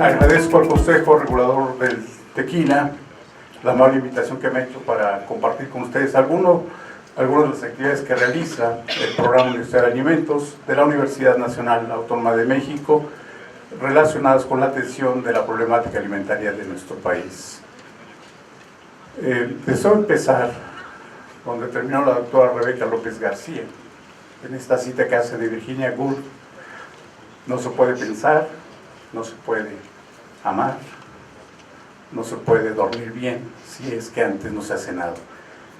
Agradezco al Consejo Regulador del Tequila la amable invitación que me ha hecho para compartir con ustedes algunas de las actividades que realiza el Programa Universitario de Alimentos de la Universidad Nacional Autónoma de México relacionadas con la atención de la problemática alimentaria de nuestro país. Deseo empezar donde terminó la doctora Rebeca López García, en esta cita que hace de Virginia Woolf: no se puede pensar, no se puede amar, no se puede dormir bien si es que antes no se ha cenado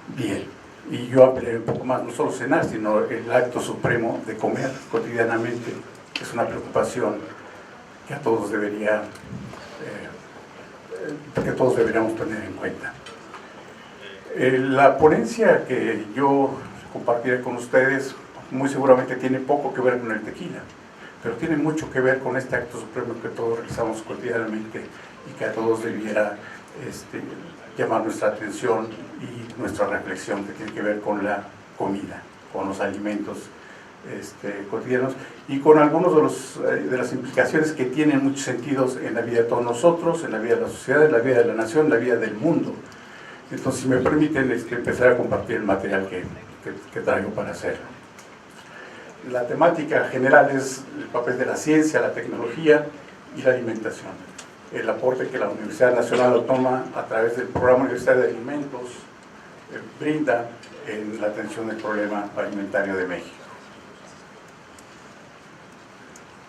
bien. Y yo ampliaré un poco más, no solo cenar, sino el acto supremo de comer cotidianamente, que es una preocupación que a todos deberíamos tener en cuenta. La ponencia que yo compartiré con ustedes muy seguramente tiene poco que ver con el tequila, pero tiene mucho que ver con este acto supremo que todos realizamos cotidianamente y que a todos debiera llamar nuestra atención y nuestra reflexión, que tiene que ver con la comida, con los alimentos cotidianos y con algunos de las implicaciones que tienen muchos sentidos en la vida de todos nosotros, en la vida de la sociedad, en la vida de la nación, en la vida del mundo. Entonces, si me permiten, empezar a compartir el material que traigo para hacerlo. La temática general es el papel de la ciencia, la tecnología y la alimentación. El aporte que la Universidad Nacional Autónoma, a través del Programa Universitario de Alimentos, brinda en la atención del problema alimentario de México.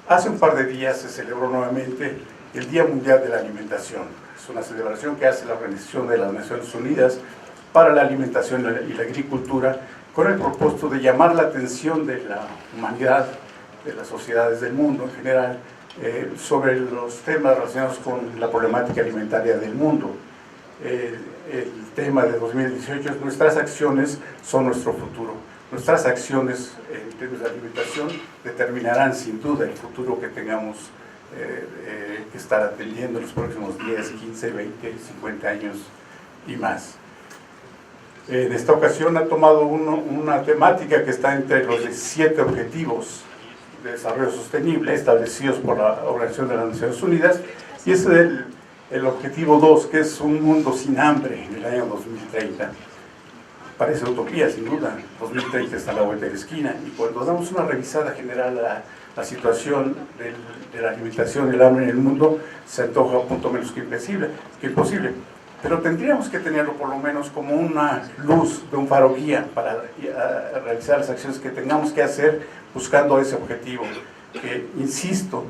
Hace un par de días se celebró nuevamente el Día Mundial de la Alimentación. Es una celebración que hace la Organización de las Naciones Unidas para la Alimentación y la Agricultura, con el propósito de llamar la atención de la humanidad, de las sociedades del mundo en general, sobre los temas relacionados con la problemática alimentaria del mundo. El tema de 2018 es: nuestras acciones son nuestro futuro. Nuestras acciones en términos de alimentación determinarán sin duda el futuro que tengamos que estar atendiendo en los próximos 10, 15, 20, 50 años y más. En esta ocasión ha tomado una temática que está entre los 17 objetivos de desarrollo sostenible establecidos por la Organización de las Naciones Unidas, y es el objetivo 2, que es un mundo sin hambre en el año 2030. Parece utopía, sin duda. 2030 está a la vuelta de la esquina, y cuando damos una revisada general a la situación de la alimentación y el hambre en el mundo, se antoja un punto menos que imposible. Pero tendríamos que tenerlo por lo menos como una luz de un faro guía para realizar las acciones que tengamos que hacer buscando ese objetivo, que, insisto,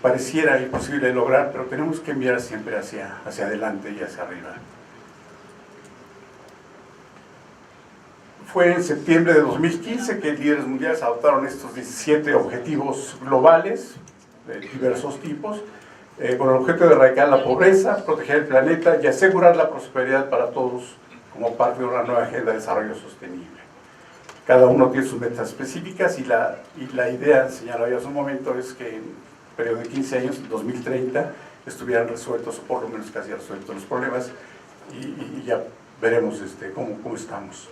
pareciera imposible de lograr, pero tenemos que mirar siempre hacia adelante y hacia arriba. Fue en septiembre de 2015 que líderes mundiales adoptaron estos 17 objetivos globales de diversos tipos, con el objeto de erradicar la pobreza, proteger el planeta y asegurar la prosperidad para todos como parte de una nueva agenda de desarrollo sostenible. Cada uno tiene sus metas específicas y la idea, señalaba yo hace un momento, es que en un periodo de 15 años, 2030, estuvieran resueltos, o por lo menos casi resueltos los problemas, y ya veremos cómo estamos.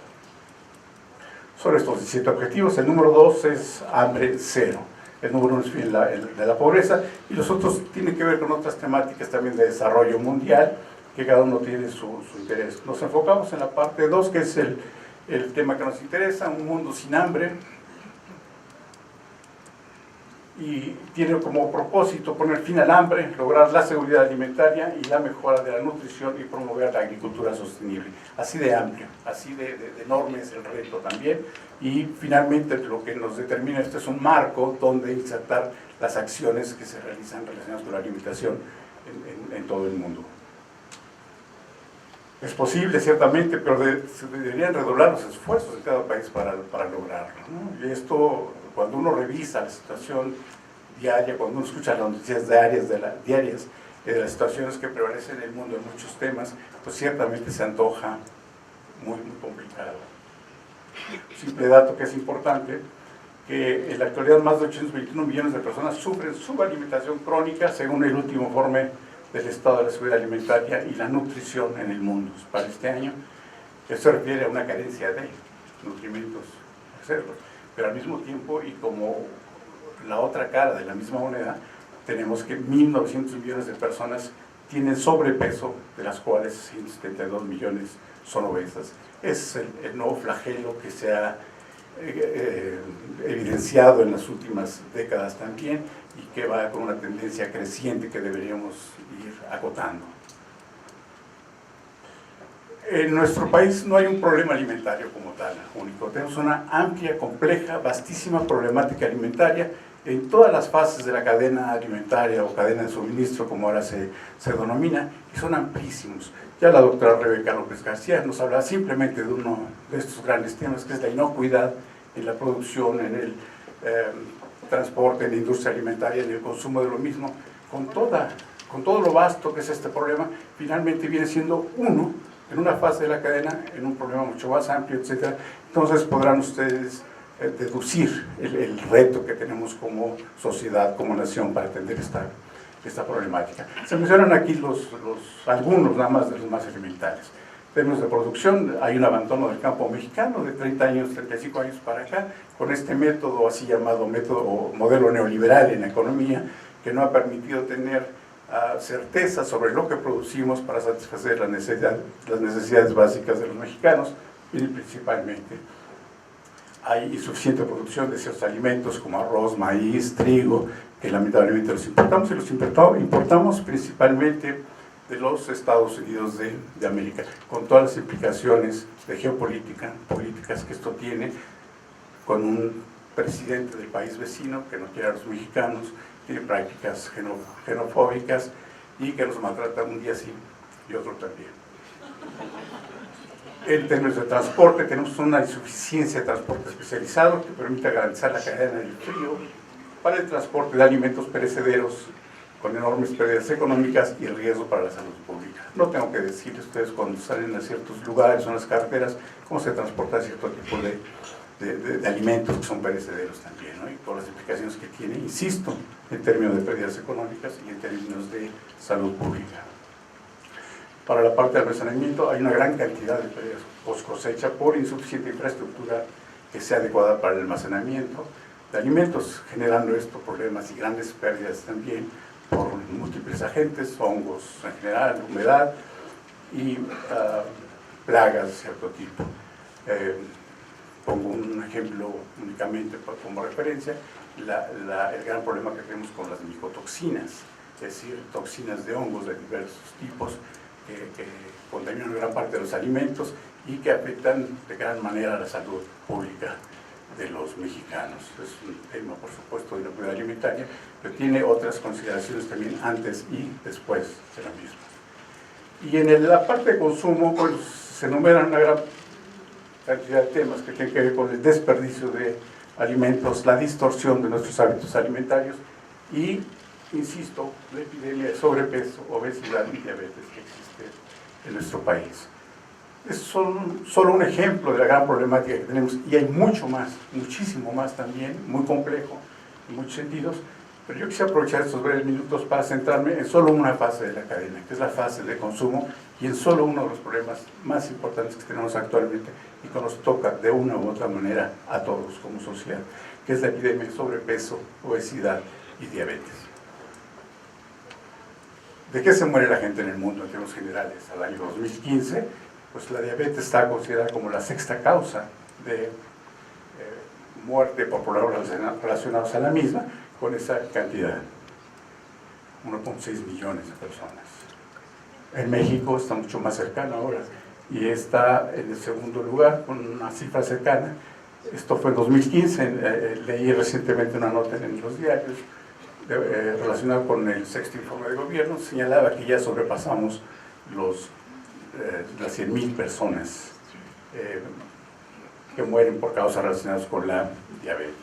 Sobre estos 17 objetivos, el número 2 es hambre cero. El número 1 es el de la pobreza, y los otros tienen que ver con otras temáticas también de desarrollo mundial, que cada uno tiene su interés. Nos enfocamos en la parte 2, que es el tema que nos interesa: un mundo sin hambre, y tiene como propósito poner fin al hambre, lograr la seguridad alimentaria y la mejora de la nutrición y promover la agricultura sostenible. Así de amplio, así de enorme es el reto también, y finalmente lo que nos determina esto es un marco donde insertar las acciones que se realizan relacionadas con la alimentación en todo el mundo. Es posible, ciertamente, pero se deberían redoblar los esfuerzos de cada país para lograrlo, ¿no? Y esto, cuando uno revisa la situación diaria, cuando uno escucha las noticias diarias de las situaciones que prevalecen en el mundo en muchos temas, pues ciertamente se antoja muy, muy complicado. Simple dato que es importante, que en la actualidad más de 821 millones de personas sufren subalimentación crónica, según el último informe del estado de la seguridad alimentaria y la nutrición en el mundo para este año. Eso se refiere a una carencia de nutrimentos, pero al mismo tiempo, y como la otra cara de la misma moneda, tenemos que 1.900 millones de personas tienen sobrepeso, de las cuales 172 millones son obesas. Es el nuevo flagelo que se ha evidenciado en las últimas décadas también y que va con una tendencia creciente que deberíamos ir acotando. En nuestro país no hay un problema alimentario como tal, único. Tenemos una amplia, compleja, vastísima problemática alimentaria en todas las fases de la cadena alimentaria o cadena de suministro, como ahora se denomina, y son amplísimos. Ya la doctora Rebeca López García nos habla simplemente de uno de estos grandes temas, que es la inocuidad en la producción, en el transporte, en la industria alimentaria, en el consumo de lo mismo. Con todo lo vasto que es este problema, finalmente viene siendo uno, en una fase de la cadena, en un problema mucho más amplio, etc. Entonces podrán ustedes deducir el reto que tenemos como sociedad, como nación, para atender esta problemática. Se mencionan aquí algunos nada más de los más elementales. En términos de producción, hay un abandono del campo mexicano de 30 años, 35 años para acá, con este método así llamado método o modelo neoliberal en la economía, que no ha permitido tener certeza sobre lo que producimos para satisfacer las necesidades básicas de los mexicanos, y principalmente hay insuficiente producción de ciertos alimentos como arroz, maíz, trigo, que lamentablemente los importamos, y los importamos principalmente de los Estados Unidos de América, con todas las implicaciones de geopolítica, políticas que esto tiene, con un presidente del país vecino que no quiere a los mexicanos, tiene prácticas xenofóbicas y que nos maltrata un día sí y otro también. En términos de transporte, tenemos una insuficiencia de transporte especializado que permite garantizar la cadena del frío para el transporte de alimentos perecederos con enormes pérdidas económicas y riesgo para la salud pública. No tengo que decirles a ustedes cuando salen a ciertos lugares o en las carreteras cómo se transporta cierto tipo de alimentos que son perecederos también, ¿no? Y por las implicaciones que tiene, insisto, en términos de pérdidas económicas y en términos de salud pública. Para la parte de almacenamiento hay una gran cantidad de pérdidas post cosecha por insuficiente infraestructura que sea adecuada para el almacenamiento de alimentos, generando estos problemas y grandes pérdidas también por múltiples agentes, hongos en general, humedad y plagas de cierto tipo. Pongo un ejemplo únicamente como referencia, el gran problema que tenemos con las micotoxinas, es decir, toxinas de hongos de diversos tipos que contaminan gran parte de los alimentos y que afectan de gran manera a la salud pública de los mexicanos. Es un tema, por supuesto, de la inocuidad alimentaria, pero tiene otras consideraciones también antes y después de la misma. Y en la parte de consumo, pues se enumeran una gran cantidad de temas que tienen que ver con el desperdicio de alimentos, la distorsión de nuestros hábitos alimentarios y, insisto, la epidemia de sobrepeso, obesidad y diabetes que existe en nuestro país. Es solo un ejemplo de la gran problemática que tenemos, y hay mucho más, muchísimo más también, muy complejo en muchos sentidos, pero yo quisiera aprovechar estos breves minutos para centrarme en solo una fase de la cadena, que es la fase de consumo, y en solo uno de los problemas más importantes que tenemos actualmente y que nos toca de una u otra manera a todos como sociedad, que es la epidemia de sobrepeso, obesidad y diabetes. ¿De qué se muere la gente en el mundo en términos generales? Al año 2015, pues la diabetes está considerada como la sexta causa de muerte por problemas relacionados a la misma, con esa cantidad, 1.6 millones de personas. En México está mucho más cercano ahora, y está en el segundo lugar, con una cifra cercana. Esto fue en 2015, leí recientemente una nota en los diarios, relacionada con el sexto informe de gobierno, señalaba que ya sobrepasamos las 100.000 personas que mueren por causas relacionadas con la diabetes.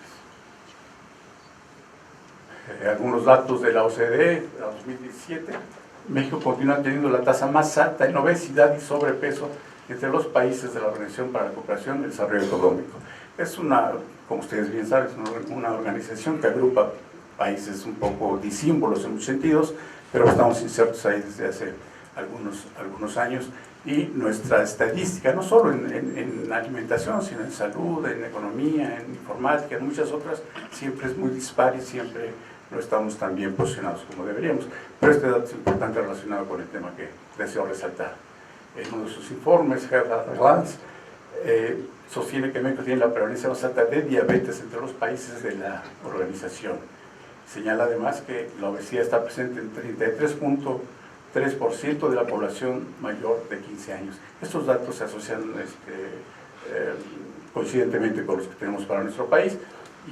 Algunos datos de la OCDE, de 2017, México continúa teniendo la tasa más alta en obesidad y sobrepeso entre los países de la Organización para la Cooperación y el Desarrollo Económico. Es como ustedes bien saben, una organización que agrupa países un poco disímbolos en muchos sentidos, pero estamos insertos ahí desde hace algunos años, y nuestra estadística, no solo en alimentación, sino en salud, en economía, en informática, en muchas otras, siempre es muy dispar y siempre no estamos tan bien posicionados como deberíamos. Pero este dato es importante relacionado con el tema que deseo resaltar. En uno de sus informes, Health at a Glance, sostiene que México tiene la prevalencia más alta de diabetes entre los países de la organización. Señala además que la obesidad está presente en 33.3% de la población mayor de 15 años. Estos datos se asocian coincidentemente con los que tenemos para nuestro país,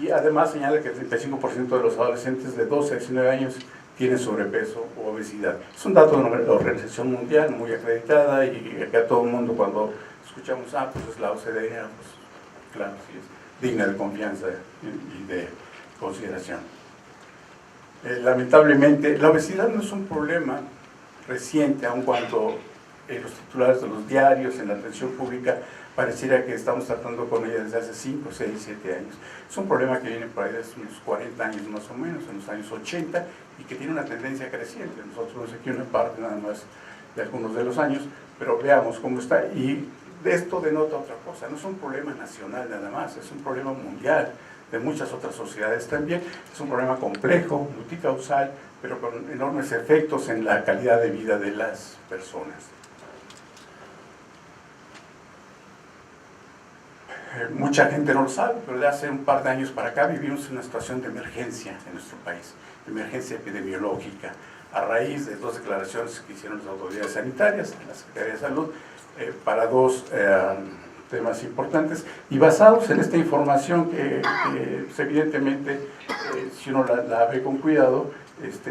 y además señala que el 35% de los adolescentes de 12 a 19 años tienen sobrepeso o obesidad. Es un dato de la Organización Mundial muy acreditada, y acá todo el mundo cuando escuchamos, pues es la OCDE, pues claro, sí es digna de confianza y de consideración. Lamentablemente, la obesidad no es un problema reciente, aun cuando los titulares de los diarios, en la atención pública, pareciera que estamos tratando con ella desde hace 5, 6, 7 años. Es un problema que viene por ahí desde unos 40 años más o menos, en los años 80, y que tiene una tendencia creciente. Nosotros vemos aquí una parte nada más de algunos de los años, pero veamos cómo está. Y esto denota otra cosa, no es un problema nacional nada más, es un problema mundial, de muchas otras sociedades también. Es un problema complejo, multicausal, pero con enormes efectos en la calidad de vida de las personas. Mucha gente no lo sabe, pero de hace un par de años para acá vivimos una situación de emergencia en nuestro país, emergencia epidemiológica, a raíz de 2 declaraciones que hicieron las autoridades sanitarias, la Secretaría de Salud, para 2 temas importantes, y basados en esta información que pues, evidentemente, si uno la ve con cuidado,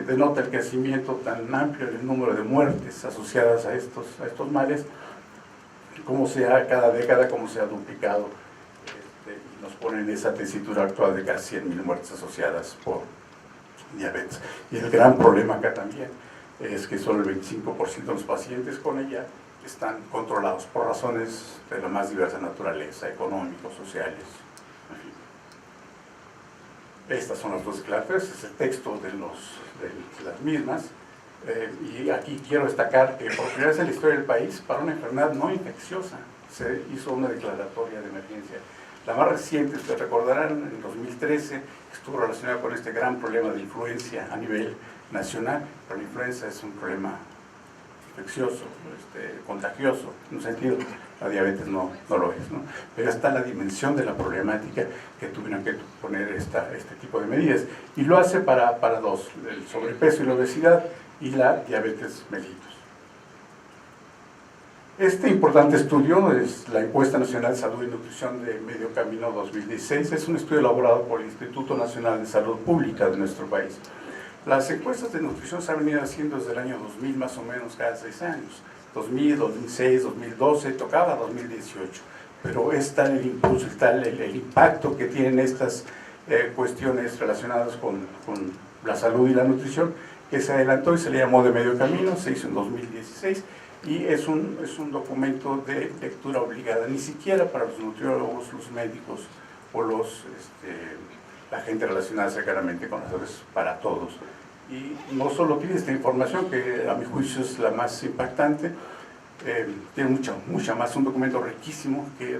denota el crecimiento tan amplio en el número de muertes asociadas a estos males, como cada década, como se ha duplicado, y nos pone en esa tesitura actual de casi 100.000 muertes asociadas por diabetes. Y el gran problema acá también es que solo el 25% de los pacientes con ella están controlados por razones de la más diversa naturaleza, económicos, sociales, en fin. Estas son las 2 declaraciones, es el texto de las mismas, y aquí quiero destacar que por primera vez en la historia del país, para una enfermedad no infecciosa, se hizo una declaratoria de emergencia. La más reciente, ustedes recordarán, en 2013, estuvo relacionada con este gran problema de influencia a nivel nacional, pero la influenza es un problema infeccioso, contagioso, en un sentido, la diabetes no lo es, ¿no? Pero está la dimensión de la problemática que tuvieron que poner este tipo de medidas, y lo hace para 2, el sobrepeso y la obesidad, y la diabetes mellitus. Este importante estudio es la Encuesta Nacional de Salud y Nutrición de Medio Camino 2016, es un estudio elaborado por el Instituto Nacional de Salud Pública de nuestro país. Las encuestas de nutrición se han venido haciendo desde el año 2000 más o menos cada 6 años, 2000, 2006, 2012, tocaba 2018, pero está el impulso, está el impacto que tienen estas cuestiones relacionadas con la salud y la nutrición, que se adelantó y se le llamó de medio camino, se hizo en 2016, y es un documento de lectura obligada, ni siquiera para los nutriólogos, los médicos o la gente relacionada cercanamente con las salud, para todos. Y no solo tiene esta información, que a mi juicio es la más impactante, tiene mucha más, un documento riquísimo que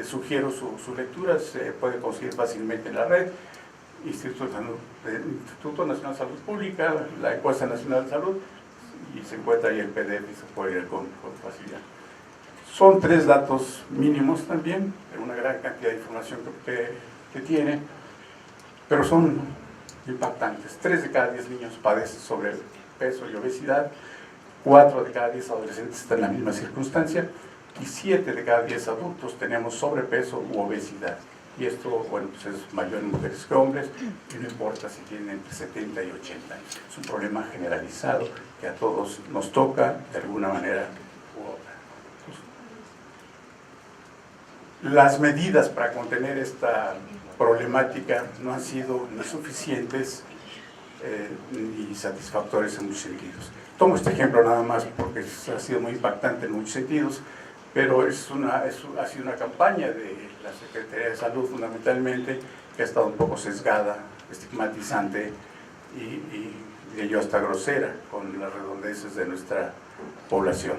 sugiero su lectura, se puede conseguir fácilmente en la red, Instituto Nacional de Salud Pública, la Encuesta Nacional de Salud, y se encuentra ahí el PDF y se puede leer con facilidad. Son 3 datos mínimos también, una gran cantidad de información que tiene, pero son impactantes. 3 de cada 10 niños padecen sobrepeso y obesidad, 4 de cada 10 adolescentes están en la misma circunstancia, y 7 de cada 10 adultos tenemos sobrepeso u obesidad. Y esto, bueno, pues es mayor en mujeres que hombres, y no importa si tienen entre 70 y 80 años. Es un problema generalizado que a todos nos toca de alguna manera u otra. Las medidas para contener esta problemática no han sido ni suficientes ni satisfactorias en muchos sentidos. Tomo este ejemplo nada más porque ha sido muy impactante en muchos sentidos, pero ha sido una campaña de la Secretaría de Salud fundamentalmente, que ha estado un poco sesgada, estigmatizante y de ello hasta grosera con las redondeces de nuestra población.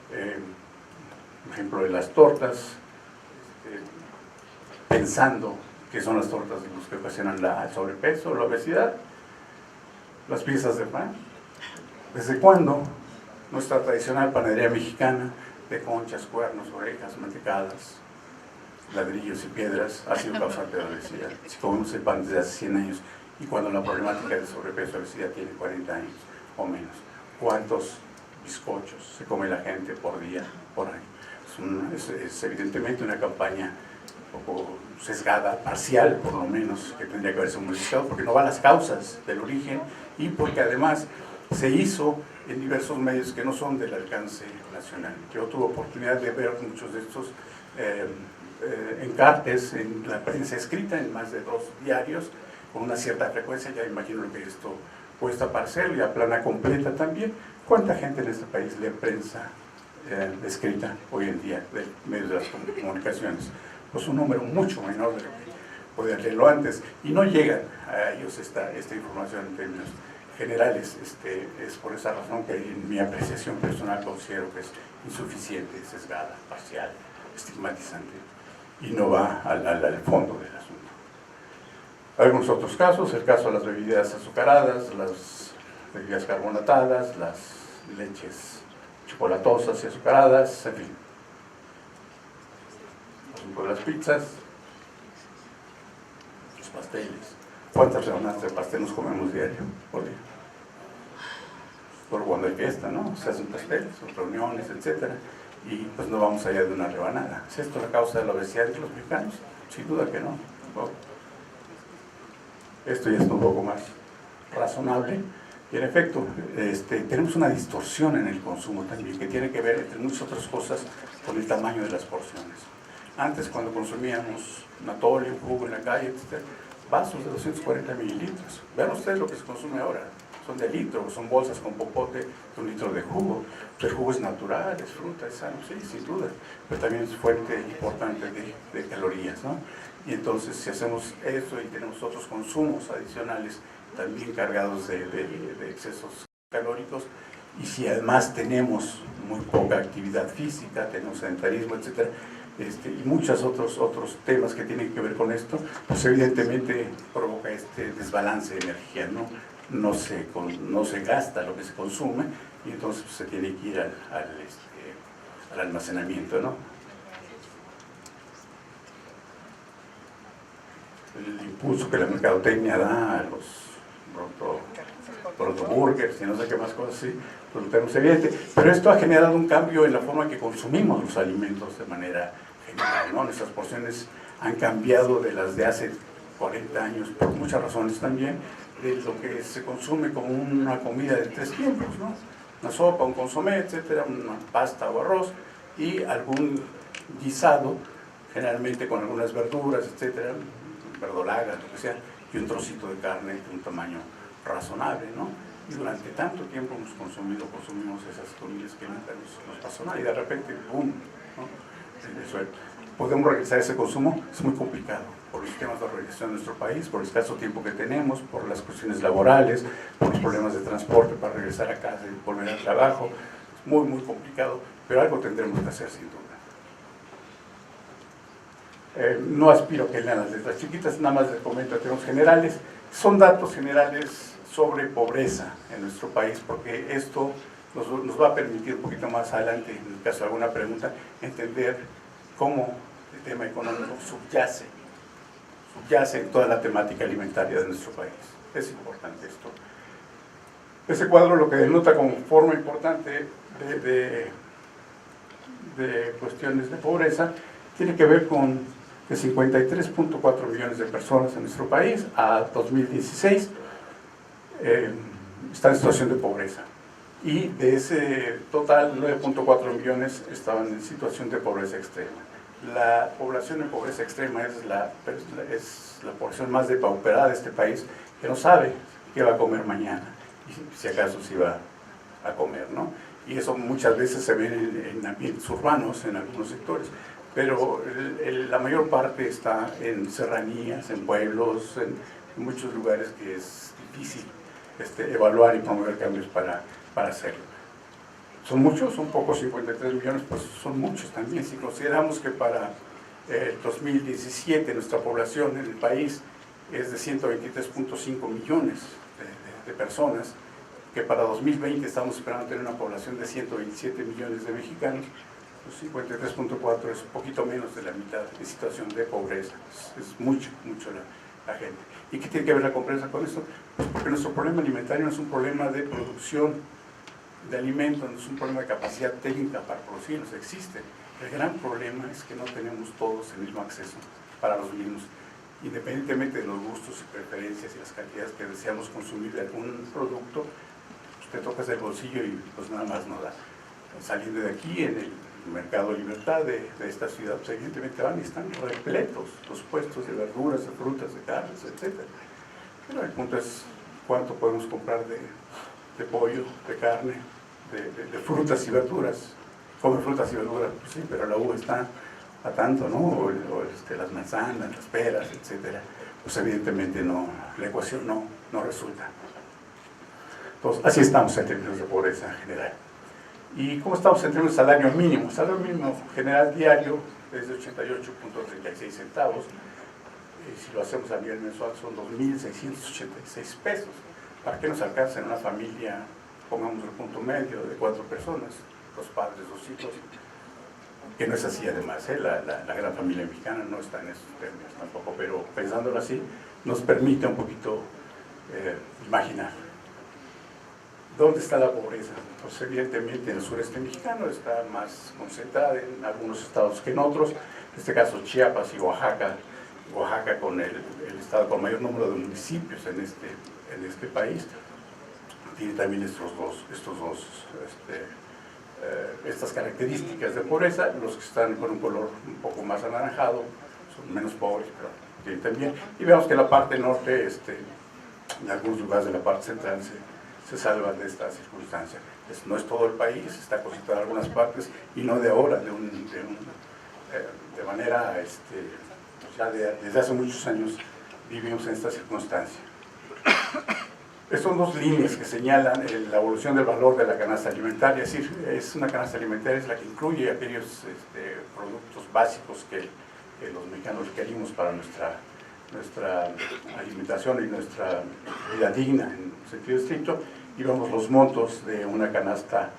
por ejemplo, de las tortas, pensando que son las tortas los que ocasionan el sobrepeso, la obesidad, las piezas de pan. ¿Desde cuándo nuestra tradicional panadería mexicana de conchas, cuernos, orejas, mantecadas, ladrillos y piedras ha sido causante de obesidad? Si comemos el pan desde hace 100 años y cuando la problemática de sobrepeso y obesidad tiene 40 años o menos, ¿cuántos bizcochos se come la gente por día, por año? Es evidentemente una campaña un poco sesgada, parcial por lo menos, que tendría que haberse modificado, porque no va a las causas del origen y porque además se hizo en diversos medios que no son del alcance nacional. Yo tuve oportunidad de ver muchos de estos encartes en la prensa escrita, en más de 2 diarios, con una cierta frecuencia. Ya imagino lo que esto cuesta para hacerlo, y a plana completa también. ¿Cuánta gente en este país lee prensa escrita hoy en día, de medios de las comunicaciones? Pues un número mucho menor de lo que podían leerlo antes, y no llegan a ellos esta información en términos generales. Es por esa razón que en mi apreciación personal considero que es insuficiente, sesgada, parcial, estigmatizante, y no va al fondo del asunto. Algunos otros casos, el caso de las bebidas azucaradas, las bebidas carbonatadas, las leches chocolatosas y azucaradas, en fin. Por las pizzas, los pasteles. ¿Cuántas rebanadas de pastel nos comemos diario por día? Por cuando hay fiesta, ¿no? Se hacen pasteles, son reuniones, etc. Y pues no vamos allá de una rebanada. ¿Es esto la causa de la obesidad de los mexicanos? Sin duda que no. Bueno, esto ya es un poco más razonable. Y en efecto, tenemos una distorsión en el consumo también, que tiene que ver, entre muchas otras cosas, con el tamaño de las porciones. Antes, cuando consumíamos un atole, un jugo en la calle, etc., vasos de 240 mililitros. Vean ustedes lo que se consume ahora. Son de litro, son bolsas con popote de 1 litro de jugo. Pues el jugo es natural, es fruta, es sano, sí, sin duda, pero también es fuente importante de calorías, ¿no? Y entonces, si hacemos eso y tenemos otros consumos adicionales también cargados de excesos calóricos, y si además tenemos muy poca actividad física, tenemos sedentarismo, etc., y muchos otros temas que tienen que ver con esto, pues evidentemente provoca este desbalance de energía, ¿no? No se gasta lo que se consume, y entonces pues, se tiene que ir al almacenamiento, ¿no? El impulso que la mercadotecnia da a los protoburgers y no sé qué más cosas, sí, pues lo tenemos evidente. Pero esto ha generado un cambio en la forma en que consumimos los alimentos de manera general, ¿no? Nuestras porciones han cambiado de las de hace 40 años, por muchas razones también, de lo que se consume como una comida de 3 tiempos, ¿no? Una sopa, un consomé, etcétera, una pasta o arroz, y algún guisado, generalmente con algunas verduras, etcétera, verdolagas, lo que sea, y un trocito de carne de un tamaño razonable, ¿no? Y durante tanto tiempo consumimos esas comidas que nunca nos pasó nada, y de repente, ¡boom!, ¿no? ¿Podemos regresar a ese consumo? Es muy complicado, por los temas de organización de nuestro país, por el escaso tiempo que tenemos, por las cuestiones laborales, por los problemas de transporte para regresar a casa y volver al trabajo. Es muy, muy complicado, pero algo tendremos que hacer sin duda. No aspiro a que lean las letras chiquitas, nada más les comento a términos generales. Son datos generales sobre pobreza en nuestro país, porque esto nos va a permitir un poquito más adelante, en el caso de alguna pregunta, entender cómo el tema económico subyace en toda la temática alimentaria de nuestro país. Es importante esto. Ese cuadro lo que denota como forma importante de cuestiones de pobreza tiene que ver con que 53.4 millones de personas en nuestro país a 2016 están en situación de pobreza, y de ese total 9.4 millones estaban en situación de pobreza extrema. La población en pobreza extrema es la población más depauperada de este país, que no sabe qué va a comer mañana y si acaso sí va a comer, ¿no? Y eso muchas veces se ve en ambientes urbanos, en algunos sectores, pero la mayor parte está en serranías, en pueblos, en muchos lugares que es difícil evaluar y promover cambios para hacerlo. ¿Son muchos? ¿Son pocos? 53 millones, pues son muchos también. Si consideramos que para el 2017 nuestra población en el país es de 123.5 millones de personas, que para 2020 estamos esperando tener una población de 127 millones de mexicanos, pues 53.4 es un poquito menos de la mitad de situación de pobreza. Es mucho la gente. ¿Y qué tiene que ver la pobreza con esto? Pues porque nuestro problema alimentario no es un problema de producción de alimentos, no es un problema de capacidad técnica para producirlos, existe. El gran problema es que no tenemos todos el mismo acceso para los mismos, independientemente de los gustos y preferencias y las cantidades que deseamos consumir de algún producto, pues te tocas el bolsillo y pues nada más no da. Saliendo de aquí, en el Mercado Libertad de esta ciudad, pues evidentemente van y están repletos los puestos de verduras, de frutas, de carnes, etc. Pero el punto es cuánto podemos comprar de pollo, de carne, de frutas y verduras. Come frutas y verduras, pues sí, pero la uva está a tanto, ¿no? O las manzanas, las peras, etc. Pues evidentemente no, la ecuación no resulta. Entonces, así estamos en términos de pobreza general. ¿Y cómo estamos en términos de salario mínimo? Salario mínimo general diario es de 88.36 centavos. Y si lo hacemos a nivel mensual son 2.686 pesos. ¿Para qué nos alcanza en una familia, pongamos el punto medio, de 4 personas, 2 padres, 2 hijos? Que no es así además, la gran familia mexicana no está en esos términos tampoco, pero pensándolo así, nos permite un poquito imaginar. ¿Dónde está la pobreza? Pues evidentemente en el sureste mexicano está más concentrada en algunos estados que en otros, en este caso Chiapas y Oaxaca, Oaxaca con el estado con mayor número de municipios en este país, tiene también estas características de pobreza. Los que están con un color un poco más anaranjado son menos pobres, pero tienen también. Y vemos que la parte norte, en algunos lugares de la parte central se salvan de esta circunstancia. No es todo el país, está concentrado en algunas partes y no de ahora, de manera, ya desde hace muchos años vivimos en esta circunstancia. Estas son 2 líneas que señalan la evolución del valor de la canasta alimentaria, es decir, es una canasta alimentaria, es la que incluye aquellos productos básicos que los mexicanos requerimos para nuestra alimentación y nuestra vida digna en sentido estricto, y vemos los montos de una canasta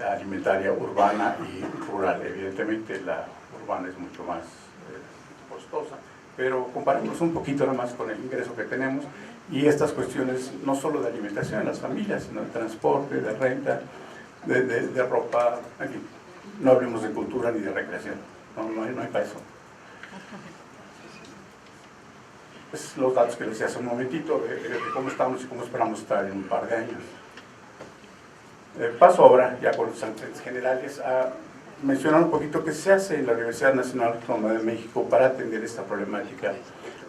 alimentaria urbana y rural. Evidentemente la urbana es mucho más costosa, pero comparemos un poquito nada más con el ingreso que tenemos y estas cuestiones no solo de alimentación en las familias, sino de transporte, de renta, de ropa, en fin, no hablemos de cultura ni de recreación, no hay para eso. Pues los datos que les decía hace un momentito de cómo estamos y cómo esperamos estar en un par de años. Paso ahora, ya con los antecedentes generales, a mencionar un poquito qué se hace en la Universidad Nacional Autónoma de México para atender esta problemática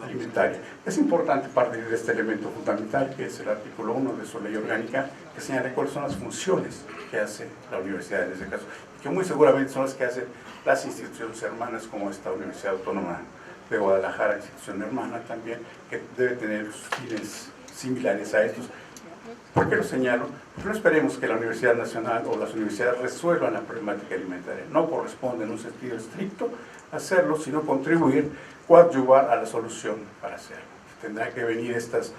alimentaria. Es importante partir de este elemento fundamental, que es el artículo 1 de su ley orgánica, que señala cuáles son las funciones que hace la universidad en este caso, y que muy seguramente son las que hacen las instituciones hermanas como esta Universidad Autónoma de Guadalajara, institución hermana también, que debe tener fines similares a estos. ¿Por qué lo señalo? Porque no esperemos que la Universidad Nacional o las universidades resuelvan la problemática alimentaria. No corresponde en un sentido estricto hacerlo, sino contribuir, coadyuvar a la solución para hacerlo. Tendrán que venir estas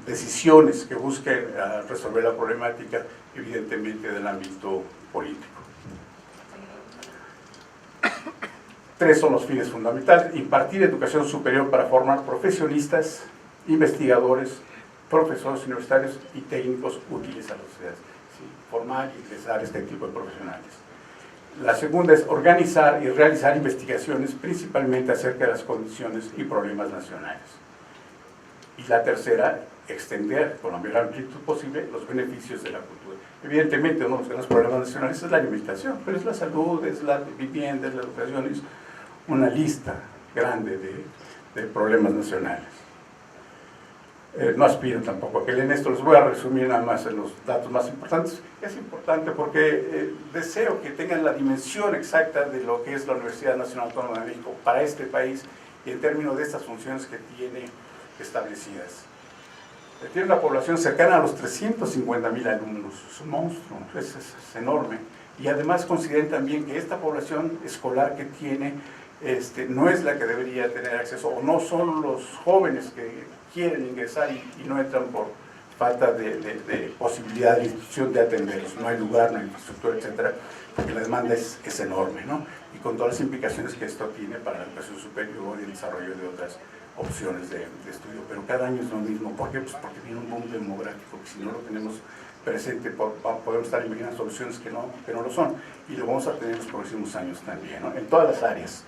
decisiones que busquen resolver la problemática, evidentemente del ámbito político. 3 son los fines fundamentales: impartir educación superior para formar profesionistas, investigadores, profesores universitarios y técnicos útiles a la sociedad. ¿Sí? Formar y ingresar este tipo de profesionales. La segunda es organizar y realizar investigaciones principalmente acerca de las condiciones y problemas nacionales. Y la tercera, extender con la mayor amplitud posible los beneficios de la cultura. Evidentemente uno de los grandes problemas nacionales es la alimentación, pero es la salud, es la vivienda, es la educación, es una lista grande de problemas nacionales. No aspiro tampoco a que leen esto, les voy a resumir nada más en los datos más importantes. Es importante porque deseo que tengan la dimensión exacta de lo que es la Universidad Nacional Autónoma de México para este país y en términos de estas funciones que tiene establecidas. Tiene una población cercana a los 350,000 alumnos, es un monstruo, es enorme. Y además consideren también que esta población escolar que tiene no es la que debería tener acceso, o no son los jóvenes que quieren ingresar y no entran por falta de posibilidad de la institución de atenderlos. No hay lugar, no hay infraestructura, etcétera, porque la demanda es enorme, ¿no? Y con todas las implicaciones que esto tiene para la educación superior y el desarrollo de otras opciones de estudio. Pero cada año es lo mismo. ¿Por qué? Pues porque viene un boom demográfico, que si no lo tenemos presente podemos estar imaginando soluciones que no lo son, y lo vamos a tener en los próximos años también, ¿no? En todas las áreas.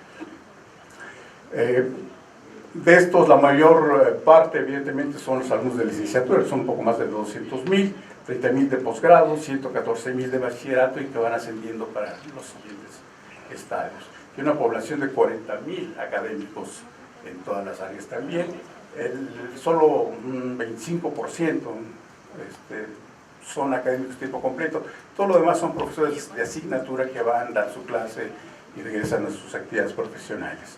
De estos, la mayor parte, evidentemente, son los alumnos de licenciatura, que son un poco más de 200,000, 30,000 de posgrado, 114,000 de bachillerato, y que van ascendiendo para los siguientes estadios. Y una población de 40,000 académicos en todas las áreas también. Solo un 25% son académicos tiempo completo. Todo lo demás son profesores de asignatura que van, dan su clase y regresan a sus actividades profesionales.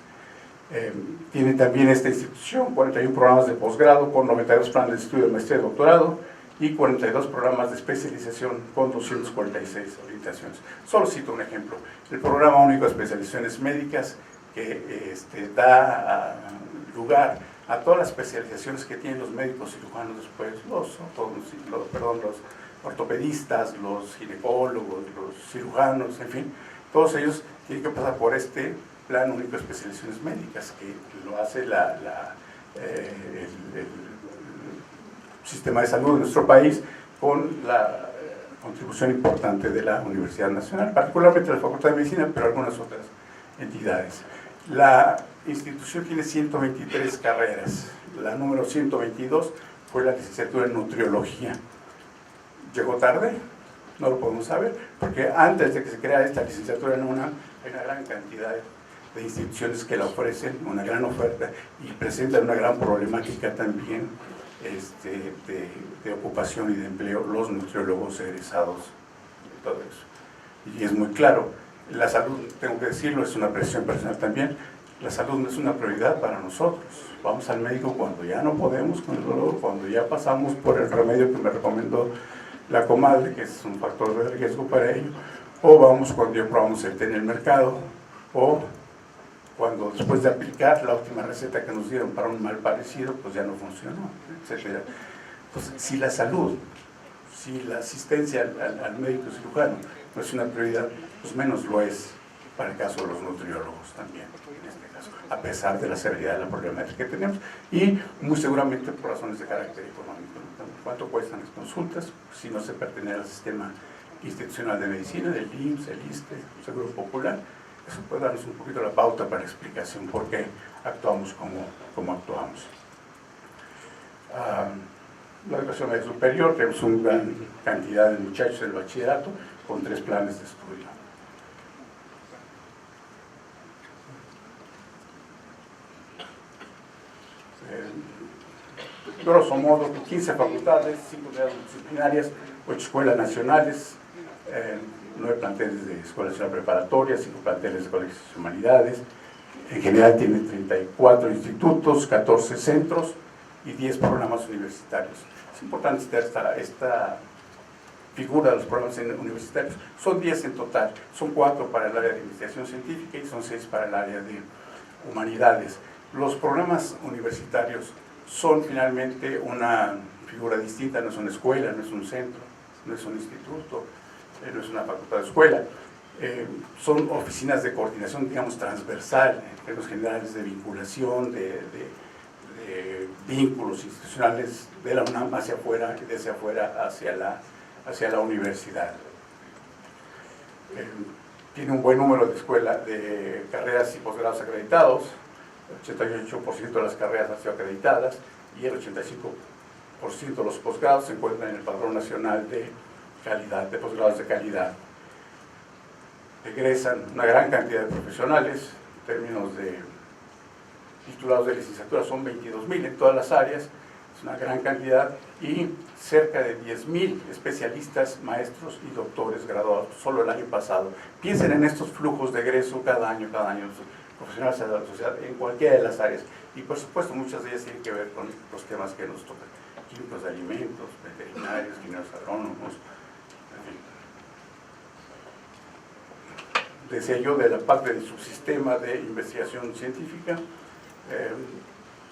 Tiene también esta institución 41 programas de posgrado con 92 planes de estudio de maestría y doctorado y 42 programas de especialización con 246 orientaciones. Solo cito un ejemplo: el Programa Único de Especializaciones Médicas, que da lugar a todas las especializaciones que tienen los médicos cirujanos después, los ortopedistas, los ginecólogos, los cirujanos, en fin, todos ellos tienen que pasar por este Plan Único de Especializaciones Médicas, que lo hace el sistema de salud de nuestro país, con la contribución importante de la Universidad Nacional, particularmente la Facultad de Medicina, pero algunas otras entidades. La institución tiene 123 carreras. La número 122 fue la licenciatura en nutriología. ¿Llegó tarde? No lo podemos saber, porque antes de que se creara esta licenciatura hay una gran cantidad de instituciones que la ofrecen, una gran oferta, y presentan una gran problemática también de ocupación y de empleo, los nutriólogos egresados, todo eso. Y es muy claro, la salud, tengo que decirlo, es una presión personal también, la salud no es una prioridad para nosotros. Vamos al médico cuando ya no podemos con el dolor, cuando ya pasamos por el remedio que me recomendó la comadre, que es un factor de riesgo para ello, o vamos cuando ya probamos el té en el mercado, o cuando después de aplicar la última receta que nos dieron para un mal parecido, pues ya no funcionó, etc. Entonces, si la salud, si la asistencia al médico cirujano no es una prioridad, pues menos lo es para el caso de los nutriólogos también, en este caso, a pesar de la severidad de la problemática que tenemos, y muy seguramente por razones de carácter económico. ¿Cuánto cuestan las consultas? Si no se pertenece al sistema institucional de medicina, del IMSS, el ISSSTE, el Seguro Popular. Eso puede darnos un poquito la pauta para la explicación por qué actuamos como actuamos. La educación media superior, tenemos una gran cantidad de muchachos del bachillerato con 3 planes de estudio. Grosso modo, 15 facultades, 5 unidades disciplinarias, 8 escuelas nacionales, 9 planteles de Escuela Nacional Preparatoria, 5 planteles de colegios de humanidades. En general tiene 34 institutos, 14 centros y 10 programas universitarios. Es importante citar esta figura de los programas universitarios. Son 10 en total, son 4 para el área de investigación científica y son 6 para el área de humanidades. Los programas universitarios son finalmente una figura distinta, no es una escuela, no es un centro, no es un instituto, no es una facultad de escuela. Son oficinas de coordinación, digamos, transversal, en términos generales de vinculación, de vínculos institucionales de la UNAM hacia afuera y desde afuera hacia la universidad. Tiene un buen número de carreras y posgrados acreditados. El 88% de las carreras han sido acreditadas y el 85% de los posgrados se encuentran en el Padrón Nacional de Calidad, de posgrados de calidad. Egresan una gran cantidad de profesionales, en términos de titulados de licenciatura son 22,000 en todas las áreas, es una gran cantidad, y cerca de 10,000 especialistas, maestros y doctores graduados solo el año pasado. Piensen en estos flujos de egreso cada año, profesionales de la sociedad en cualquiera de las áreas, y por supuesto muchas de ellas tienen que ver con los temas que nos tocan. químicos de alimentos, veterinarios, ingenieros agrónomos, en fin. Decía yo de la parte de su sistema de investigación científica,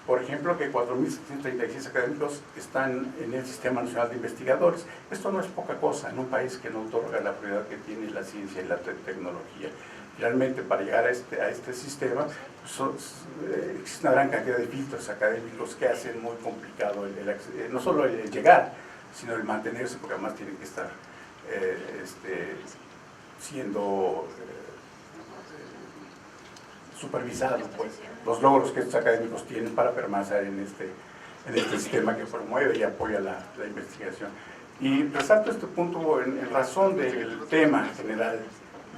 por ejemplo, que 4.736 académicos están en el Sistema Nacional de Investigadores. Esto no es poca cosa en un país que no otorga la prioridad que tiene la ciencia y la tecnología. Realmente, para llegar a este sistema, existe una gran cantidad de filtros académicos que hacen muy complicado no solo el llegar, sino el mantenerse, porque además tienen que estar siendo supervisados, pues, los logros que estos académicos tienen para permanecer en este sistema que promueve y apoya la investigación. Y resalto este punto en razón del tema general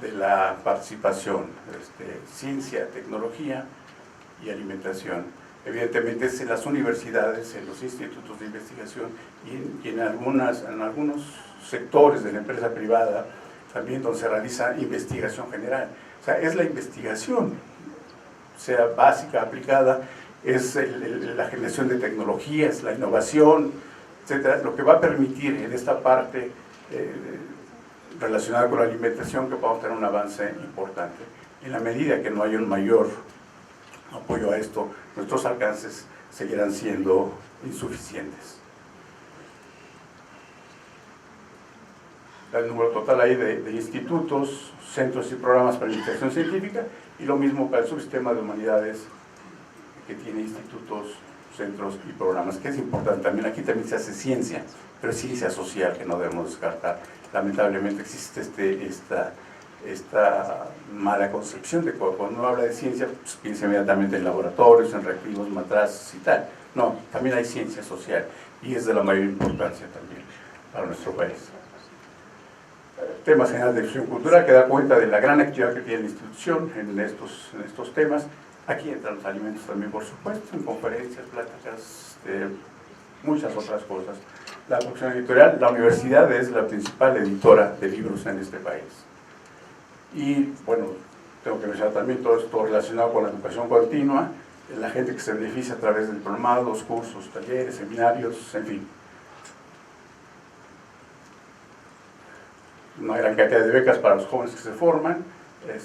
de la participación, ciencia, tecnología y alimentación. Evidentemente es en las universidades, en los institutos de investigación y en algunos sectores de la empresa privada también donde se realiza investigación general. O sea, es la investigación, sea básica, aplicada, es la generación de tecnologías, la innovación, etcétera, lo que va a permitir en esta parte relacionada con la alimentación que podamos tener un avance importante. En la medida que no haya un mayor apoyo a esto, nuestros alcances seguirán siendo insuficientes. El número total ahí de institutos, centros y programas para investigación científica, y lo mismo para el subsistema de humanidades, que tiene institutos, centros y programas, que es importante también. Aquí también se hace ciencia, pero es ciencia social que no debemos descartar. Lamentablemente existe esta mala concepción de que cuando uno habla de ciencia, pues piensa inmediatamente en laboratorios, en reactivos, matraces y tal. No, también hay ciencia social, y es de la mayor importancia también para nuestro país. Temas generales de difusión cultural, que da cuenta de la gran actividad que tiene la institución en estos temas. Aquí entran los alimentos también, por supuesto, en conferencias, pláticas, muchas otras cosas. La producción editorial, la universidad es la principal editora de libros en este país. Y, bueno, tengo que mencionar también todo esto relacionado con la educación continua, la gente que se beneficia a través del diplomado, cursos, talleres, seminarios, en fin. Una gran cantidad de becas para los jóvenes que se forman,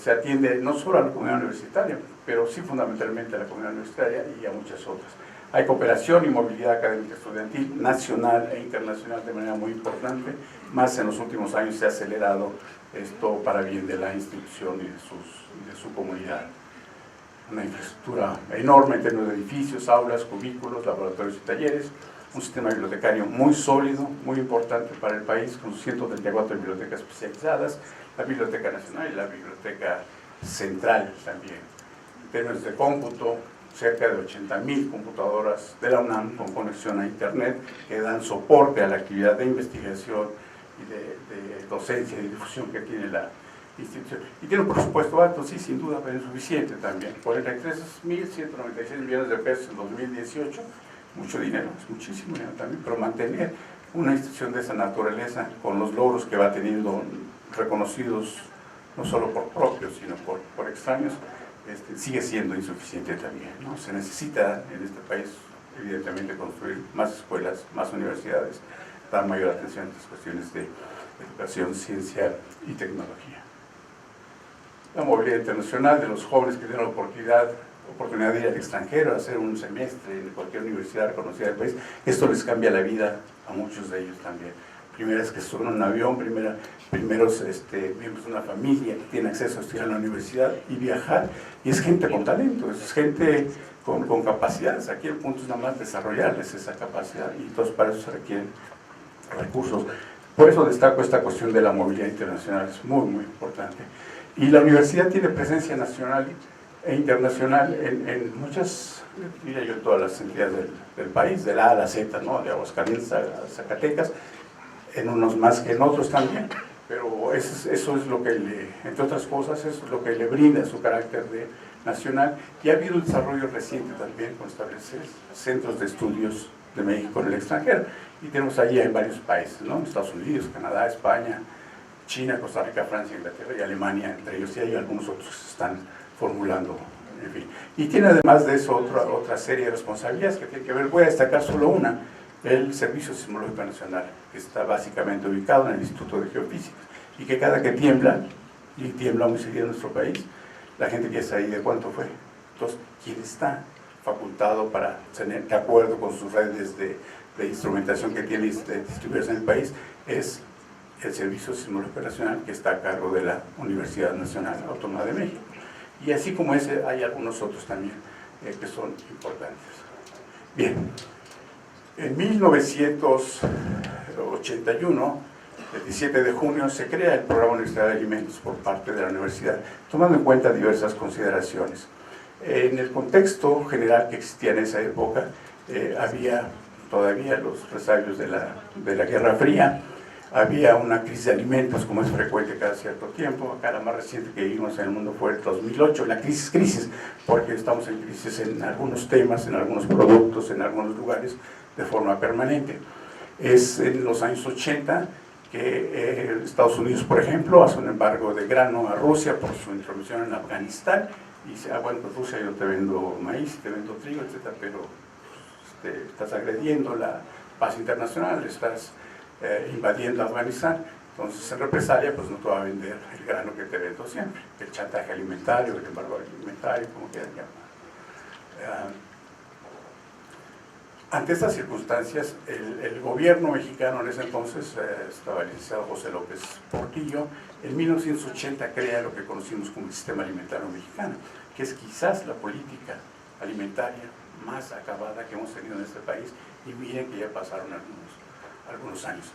se atiende no solo a la comunidad universitaria, pero sí fundamentalmente a la comunidad universitaria y a muchas otras. Hay cooperación y movilidad académica estudiantil nacional e internacional de manera muy importante, más en los últimos años se ha acelerado esto para bien de la institución y de su comunidad. Una infraestructura enorme en términos de edificios, aulas, cubículos, laboratorios y talleres, un sistema bibliotecario muy sólido, muy importante para el país, con 134 bibliotecas especializadas, la Biblioteca Nacional y la Biblioteca Central también. En términos de cómputo, cerca de 80.000 computadoras de la UNAM con conexión a Internet que dan soporte a la actividad de investigación y de docencia y difusión que tiene la institución. Y tiene un presupuesto alto, sí, sin duda, pero insuficiente también. 43.196 millones de pesos en 2018, mucho dinero, es muchísimo dinero también, pero mantener una institución de esa naturaleza con los logros que va teniendo reconocidos no solo por propios, sino por extraños, sigue siendo insuficiente también, ¿no? Se necesita en este país, evidentemente, construir más escuelas, más universidades, dar mayor atención a estas cuestiones de educación, ciencia y tecnología. La movilidad internacional de los jóvenes que tienen la oportunidad de ir al extranjero, hacer un semestre en cualquier universidad reconocida del país, esto les cambia la vida a muchos de ellos también. Primeras que suben a un avión, primeros miembros de una familia que tiene acceso a estudiar en la universidad y viajar, y es gente con talento, es gente con capacidades. Aquí el punto es nada más desarrollarles esa capacidad, y entonces para eso se requieren recursos. Por eso destaco esta cuestión de la movilidad internacional, es muy, muy importante. Y la universidad tiene presencia nacional e internacional en muchas, diría yo, todas las entidades del país, de la A a la Z, ¿no? De Aguascalientes a Zacatecas, en unos más que en otros también, pero eso es lo que entre otras cosas, eso es lo que le brinda su carácter nacional. Y ha habido un desarrollo reciente también con establecer centros de estudios de México en el extranjero, y tenemos allí en varios países, ¿no? Estados Unidos, Canadá, España, China, Costa Rica, Francia, Inglaterra y Alemania, entre ellos, y hay algunos otros que se están formulando, en fin. Y tiene además de eso otra serie de responsabilidades que tiene que ver, voy a destacar solo una, el Servicio Sismológico Nacional, que está básicamente ubicado en el Instituto de Geofísica, y que cada que tiembla, y tiembla muy seguido en nuestro país, la gente piensa ahí de cuánto fue. Entonces, ¿quién está facultado para tener, de acuerdo con sus redes de instrumentación que tiene distribuidas en el país? Es el Servicio Sismológico Nacional, que está a cargo de la Universidad Nacional Autónoma de México. Y así como ese, hay algunos otros también que son importantes. Bien, en 1981, el 17 de junio, se crea el Programa Universitario de Alimentos por parte de la universidad, tomando en cuenta diversas consideraciones. En el contexto general que existía en esa época, había todavía los resabios de la Guerra Fría, había una crisis de alimentos, como es frecuente cada cierto tiempo. Acá la más reciente que vivimos en el mundo fue el 2008, la crisis, porque estamos en crisis en algunos temas, en algunos productos, en algunos lugares, de forma permanente. Es en los años 80 que Estados Unidos, por ejemplo, hace un embargo de grano a Rusia por su intromisión en Afganistán, y dice, bueno, pues Rusia, yo te vendo maíz, te vendo trigo, etcétera, pero estás agrediendo la paz internacional, estás invadiendo Afganistán, entonces en represalia pues no te va a vender el grano que te vendo siempre, el chantaje alimentario, el embargo alimentario, como quieran llamar. Ante estas circunstancias, el gobierno mexicano en ese entonces, estaba el licenciado José López Portillo, en 1980 crea lo que conocimos como el Sistema Alimentario Mexicano, que es quizás la política alimentaria más acabada que hemos tenido en este país, y miren que ya pasaron algunos años.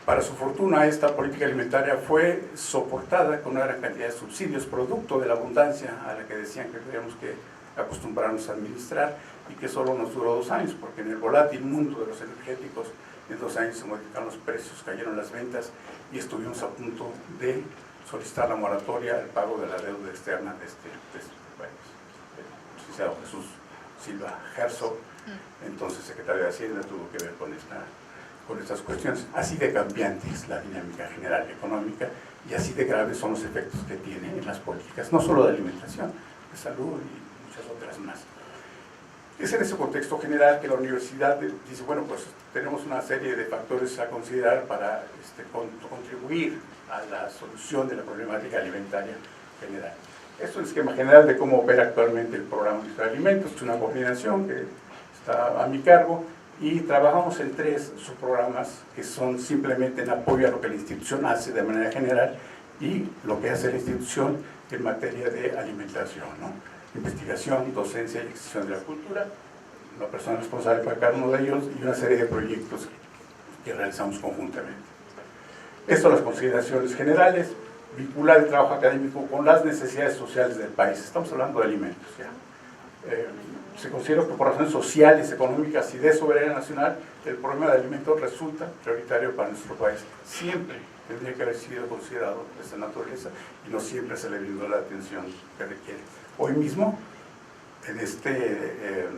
Para su fortuna, esta política alimentaria fue soportada con una gran cantidad de subsidios, producto de la abundancia a la que decían que teníamos que acostumbrarnos a administrar, y que solo nos duró 2 años, porque en el volátil mundo de los energéticos, en 2 años se modificaron los precios, cayeron las ventas, y estuvimos a punto de solicitar la moratoria al pago de la deuda externa de este país. El licenciado Jesús Silva Herzog, entonces secretario de Hacienda, tuvo que ver con estas cuestiones. Así de cambiante es la dinámica general económica, y así de graves son los efectos que tiene en las políticas, no solo de alimentación, de salud y muchas otras más. Es en ese contexto general que la universidad dice, bueno, pues tenemos una serie de factores a considerar para contribuir a la solución de la problemática alimentaria general. Esto es el esquema general de cómo opera actualmente el Programa Universitario de Alimentos. Es una coordinación que está a mi cargo, y trabajamos en 3 subprogramas que son simplemente en apoyo a lo que la institución hace de manera general y lo que hace la institución en materia de alimentación, ¿no? Investigación, docencia y extensión de la cultura, la persona responsable para cada uno de ellos, y una serie de proyectos que realizamos conjuntamente. Estas son las consideraciones generales. Vincular el trabajo académico con las necesidades sociales del país. Estamos hablando de alimentos ya. Se considera que por razones sociales, económicas y de soberanía nacional, el problema de alimentos resulta prioritario para nuestro país. Siempre tendría que haber sido considerado de esta naturaleza, y no siempre se le brindó la atención que requiere. Hoy mismo, en este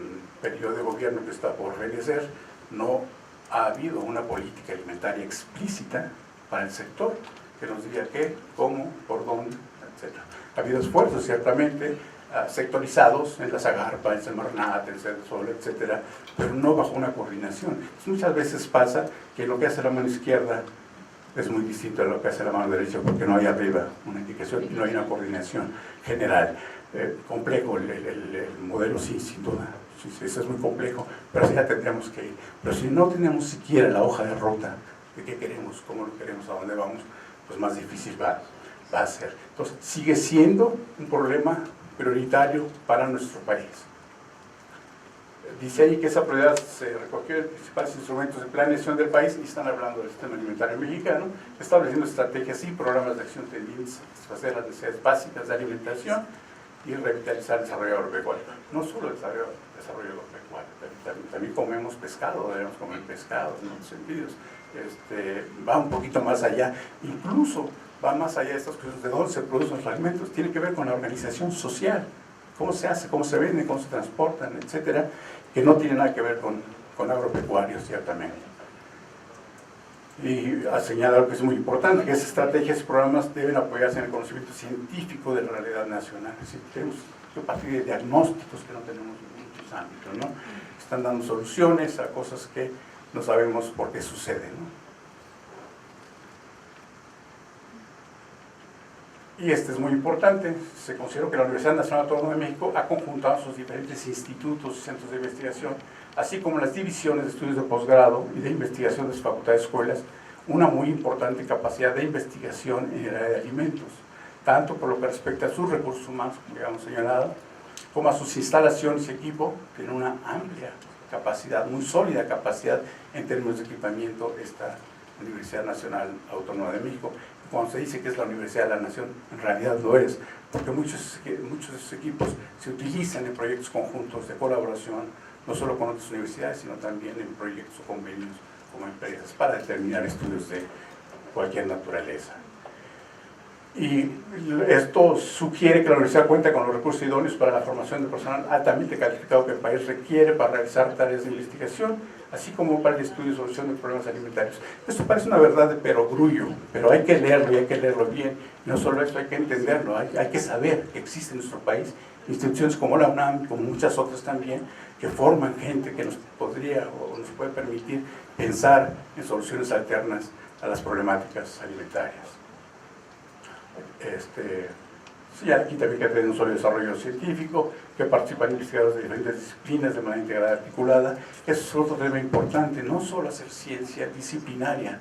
periodo de gobierno que está por renacer, no ha habido una política alimentaria explícita para el sector, que nos diga qué, cómo, por dónde, etc. Ha habido esfuerzos, ciertamente, sectorizados en la Zagarpa, en Semarnat, en Cedesol, etc., pero no bajo una coordinación. Muchas veces pasa que lo que hace la mano izquierda es muy distinto a lo que hace la mano derecha, porque no hay arriba una indicación y no hay una coordinación general. Complejo el modelo, sí, sin duda, sí, eso es muy complejo, pero así ya tendríamos que ir. Pero si no tenemos siquiera la hoja de ruta de qué queremos, cómo lo queremos, a dónde vamos, pues más difícil va a ser. Entonces, sigue siendo un problema prioritario para nuestro país. Dice ahí que esa prioridad se recogió en los principales instrumentos de planeación del país, y están hablando del sistema alimentario mexicano, estableciendo estrategias y programas de acción tendientes a satisfacer las necesidades básicas de alimentación y revitalizar el desarrollo agropecuario. No solo el desarrollo agropecuario, también comemos pescado, debemos comer pescado en muchos sentidos. Va un poquito más allá, incluso va más allá de estas cosas, de dónde se producen los alimentos, tiene que ver con la organización social, cómo se hace, cómo se venden, cómo se transportan, etcétera, que no tiene nada que ver con agropecuarios, ciertamente. Y ha señalado que es muy importante que esas estrategias y programas deben apoyarse en el conocimiento científico de la realidad nacional. Es decir, tenemos que partir de diagnósticos que no tenemos en muchos ámbitos, ¿no? están dando soluciones a cosas que no sabemos por qué suceden, ¿no? Y este es muy importante. Se considera que la Universidad Nacional Autónoma de México ha conjuntado sus diferentes institutos y centros de investigación, así como las divisiones de estudios de posgrado y de investigación de sus facultades y escuelas, una muy importante capacidad de investigación en el área de alimentos, tanto por lo que respecta a sus recursos humanos, como ya hemos señalado, como a sus instalaciones y equipo. Tiene una amplia capacidad, muy sólida capacidad en términos de equipamiento esta Universidad Nacional Autónoma de México. Cuando se dice que es la Universidad de la Nación, en realidad lo es, porque muchos de esos equipos se utilizan en proyectos conjuntos de colaboración, no solo con otras universidades, sino también en proyectos o convenios como empresas para determinar estudios de cualquier naturaleza. Y esto sugiere que la universidad cuenta con los recursos idóneos para la formación de personal altamente calificado que el país requiere para realizar tareas de investigación, así como para el estudio y solución de problemas alimentarios. Esto parece una verdad de perogrullo, pero hay que leerlo y hay que leerlo bien. Y no solo esto, hay que entenderlo, hay que saber que existe en nuestro país instituciones como la UNAM, como muchas otras también, que forman gente que nos podría o nos puede permitir pensar en soluciones alternas a las problemáticas alimentarias. Sí, aquí también que tener un sólido desarrollo científico, que participan investigadores de diferentes disciplinas de manera integrada y articulada. Eso es otro tema importante, no solo hacer ciencia disciplinaria,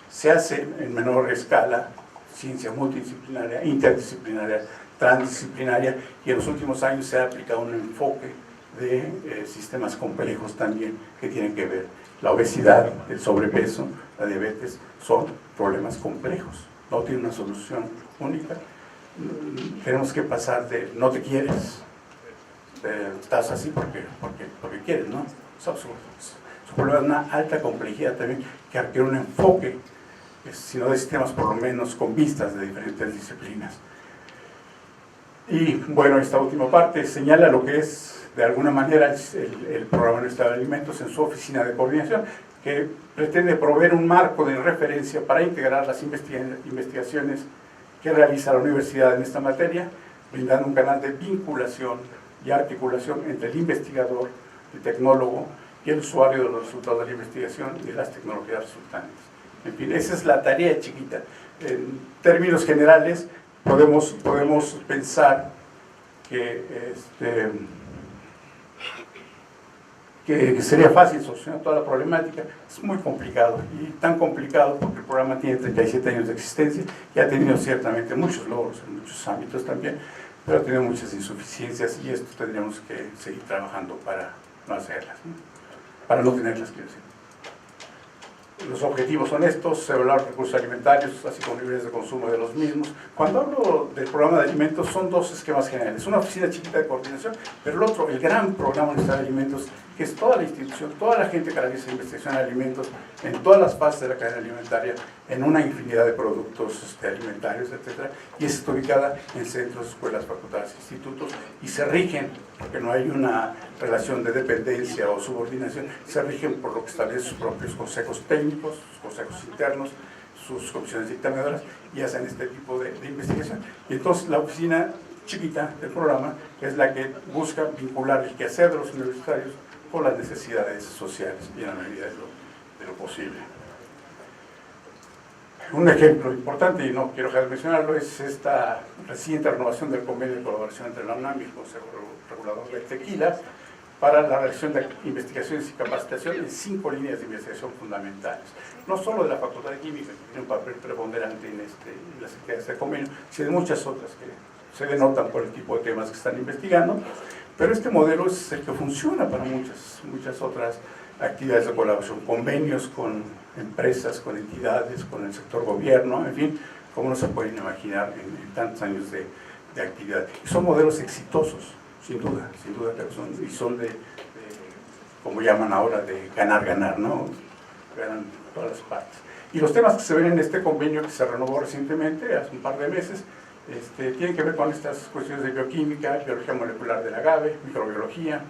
se hace en menor escala ciencia multidisciplinaria, interdisciplinaria, transdisciplinaria, y en los últimos años se ha aplicado un enfoque de sistemas complejos también que tienen que ver. La obesidad, el sobrepeso, la diabetes son problemas complejos, no tienen una solución única. Tenemos que pasar de no te quieres, estás así porque quieres, ¿no? Es absurdo. Es un problema de una alta complejidad también que requiere un enfoque, si no de sistemas, por lo menos con vistas de diferentes disciplinas. Y bueno, esta última parte señala lo que es de alguna manera el Programa Universitario de Alimentos en su oficina de coordinación, que pretende proveer un marco de referencia para integrar las investigaciones que realiza la universidad en esta materia, brindando un canal de vinculación y articulación entre el investigador, el tecnólogo y el usuario de los resultados de la investigación y de las tecnologías resultantes. En fin, esa es la tarea chiquita. En términos generales, podemos pensar que sería fácil solucionar toda la problemática. Es muy complicado, y tan complicado porque el programa tiene 37 años de existencia y ha tenido ciertamente muchos logros en muchos ámbitos también, pero ha tenido muchas insuficiencias, y esto tendríamos que seguir trabajando para no hacerlas, ¿no? Para no tenerlas, quiero decir. Los objetivos son estos: evaluar recursos alimentarios, así como niveles de consumo de los mismos. Cuando hablo del programa de alimentos, son dos esquemas generales: una oficina chiquita de coordinación, pero el otro, el gran programa universitario de alimentos, que es toda la institución, toda la gente que realiza investigación en alimentos, en todas las fases de la cadena alimentaria, en una infinidad de productos alimentarios, etc. Y está ubicada en centros, escuelas, facultades, institutos, y se rigen, porque no hay una relación de dependencia o subordinación, se rigen por lo que establecen sus propios consejos técnicos, sus consejos internos, sus comisiones dictaminadoras, y hacen este tipo de investigación. Y entonces la oficina chiquita del programa es la que busca vincular el quehacer de los universitarios con las necesidades sociales y en la medida de lo posible. Un ejemplo importante, y no quiero dejar de mencionarlo, es esta reciente renovación del convenio de colaboración entre la UNAM y el Consejo Regulador del Tequila para la realización de investigaciones y capacitación en 5 líneas de investigación fundamentales, no solo de la Facultad de Química, que tiene un papel preponderante en las actividades de convenio, sino de muchas otras que se denotan por el tipo de temas que están investigando. Pero este modelo es el que funciona para muchas otras actividades de colaboración, convenios con empresas, con entidades, con el sector gobierno, en fin, como no se pueden imaginar en tantos años de actividad. Y son modelos exitosos, sin duda que son de, como llaman ahora, de ganar-ganar, ¿no? Ganan todas las partes. Y los temas que se ven en este convenio que se renovó recientemente, hace un par de meses, tienen que ver con estas cuestiones de bioquímica, biología molecular del agave, microbiología,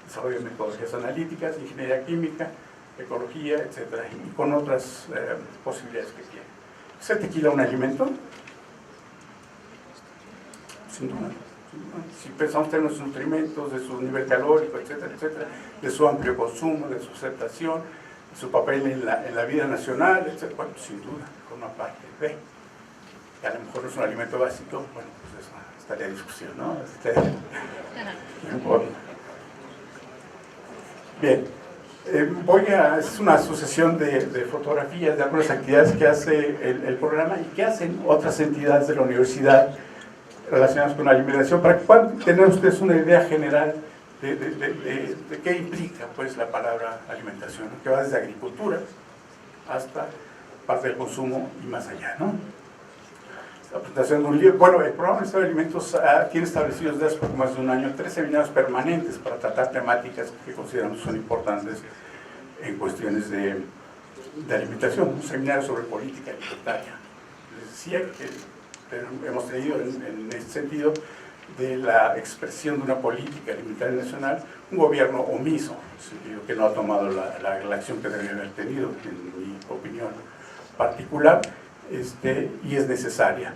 desarrollo de metodologías analíticas, ingeniería química, ecología, etc. Y con otras posibilidades que tiene. ¿Es el tequila un alimento? Sin duda. Si pensamos en términos de sus nutrimentos, de su nivel calórico, etcétera, etcétera, de su amplio consumo, de su aceptación, de su papel en la vida nacional, etcétera, bueno, sin duda, forma parte de. Que a lo mejor no es un alimento básico, bueno, pues eso estaría en discusión, ¿no? Bien, es una asociación de fotografías de algunas actividades que hace el programa y que hacen otras entidades de la universidad relacionadas con la alimentación, para que puedan tener ustedes una idea general de qué implica pues la palabra alimentación, que va desde agricultura hasta parte del consumo y más allá, ¿no? La presentación de un libro. Bueno, el programa de Alimentos tiene establecidos desde hace poco más de un año 3 seminarios permanentes para tratar temáticas que consideramos son importantes en cuestiones de alimentación. Un seminario sobre política alimentaria. Les decía que hemos tenido en este sentido de la expresión de una política alimentaria nacional, un gobierno omiso, que no ha tomado la acción que debería haber tenido, en mi opinión particular. Y es necesaria.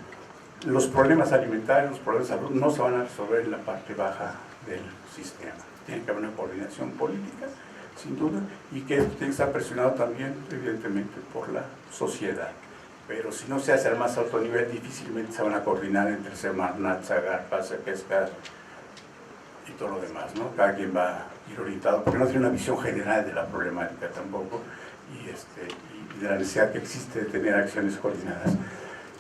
Los problemas alimentarios, los problemas de salud no se van a resolver en la parte baja del sistema. Tiene que haber una coordinación política, sin duda, y que esto tiene que estar presionado también, evidentemente, por la sociedad. Pero si no se hace al más alto nivel, difícilmente se van a coordinar entre Semarnat, Zagarpa, Cepesca y todo lo demás, ¿no? Cada quien va a ir orientado, porque no tiene una visión general de la problemática tampoco, y de la necesidad que existe de tener acciones coordinadas.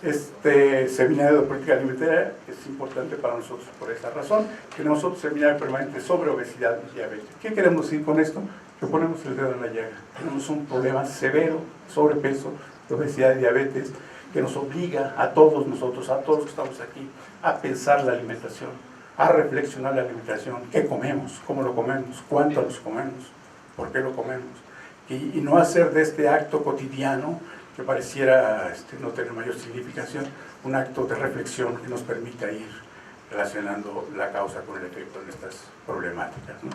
Este seminario de política alimentaria es importante para nosotros por esta razón. Tenemos otro seminario permanente sobre obesidad y diabetes. ¿Qué queremos decir con esto? Que ponemos el dedo en la llaga. Tenemos un problema severo, sobrepeso, de obesidad y diabetes, que nos obliga a todos nosotros, a todos los que estamos aquí, a pensar la alimentación, a reflexionar la alimentación. ¿Qué comemos? ¿Cómo lo comemos? ¿Cuánto los comemos? ¿Por qué lo comemos? Y no hacer de este acto cotidiano, que pareciera no tener mayor significación, un acto de reflexión que nos permita ir relacionando la causa con el efecto en estas problemáticas, ¿no?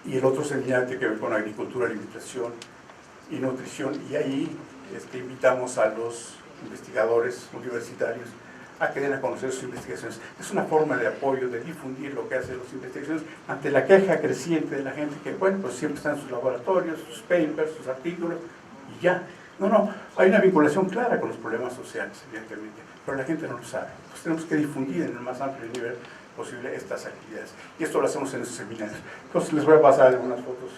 Y el otro seminario tiene que ver con agricultura, alimentación y nutrición, y ahí invitamos a los investigadores universitarios a que den a conocer sus investigaciones. Es una forma de apoyo, de difundir lo que hacen las investigaciones ante la queja creciente de la gente que, bueno, pues siempre están en sus laboratorios, sus papers, sus artículos, y ya. No, hay una vinculación clara con los problemas sociales, evidentemente, pero la gente no lo sabe. Pues tenemos que difundir en el más amplio nivel posible estas actividades. Y esto lo hacemos en estos seminarios. Entonces les voy a pasar algunas fotos,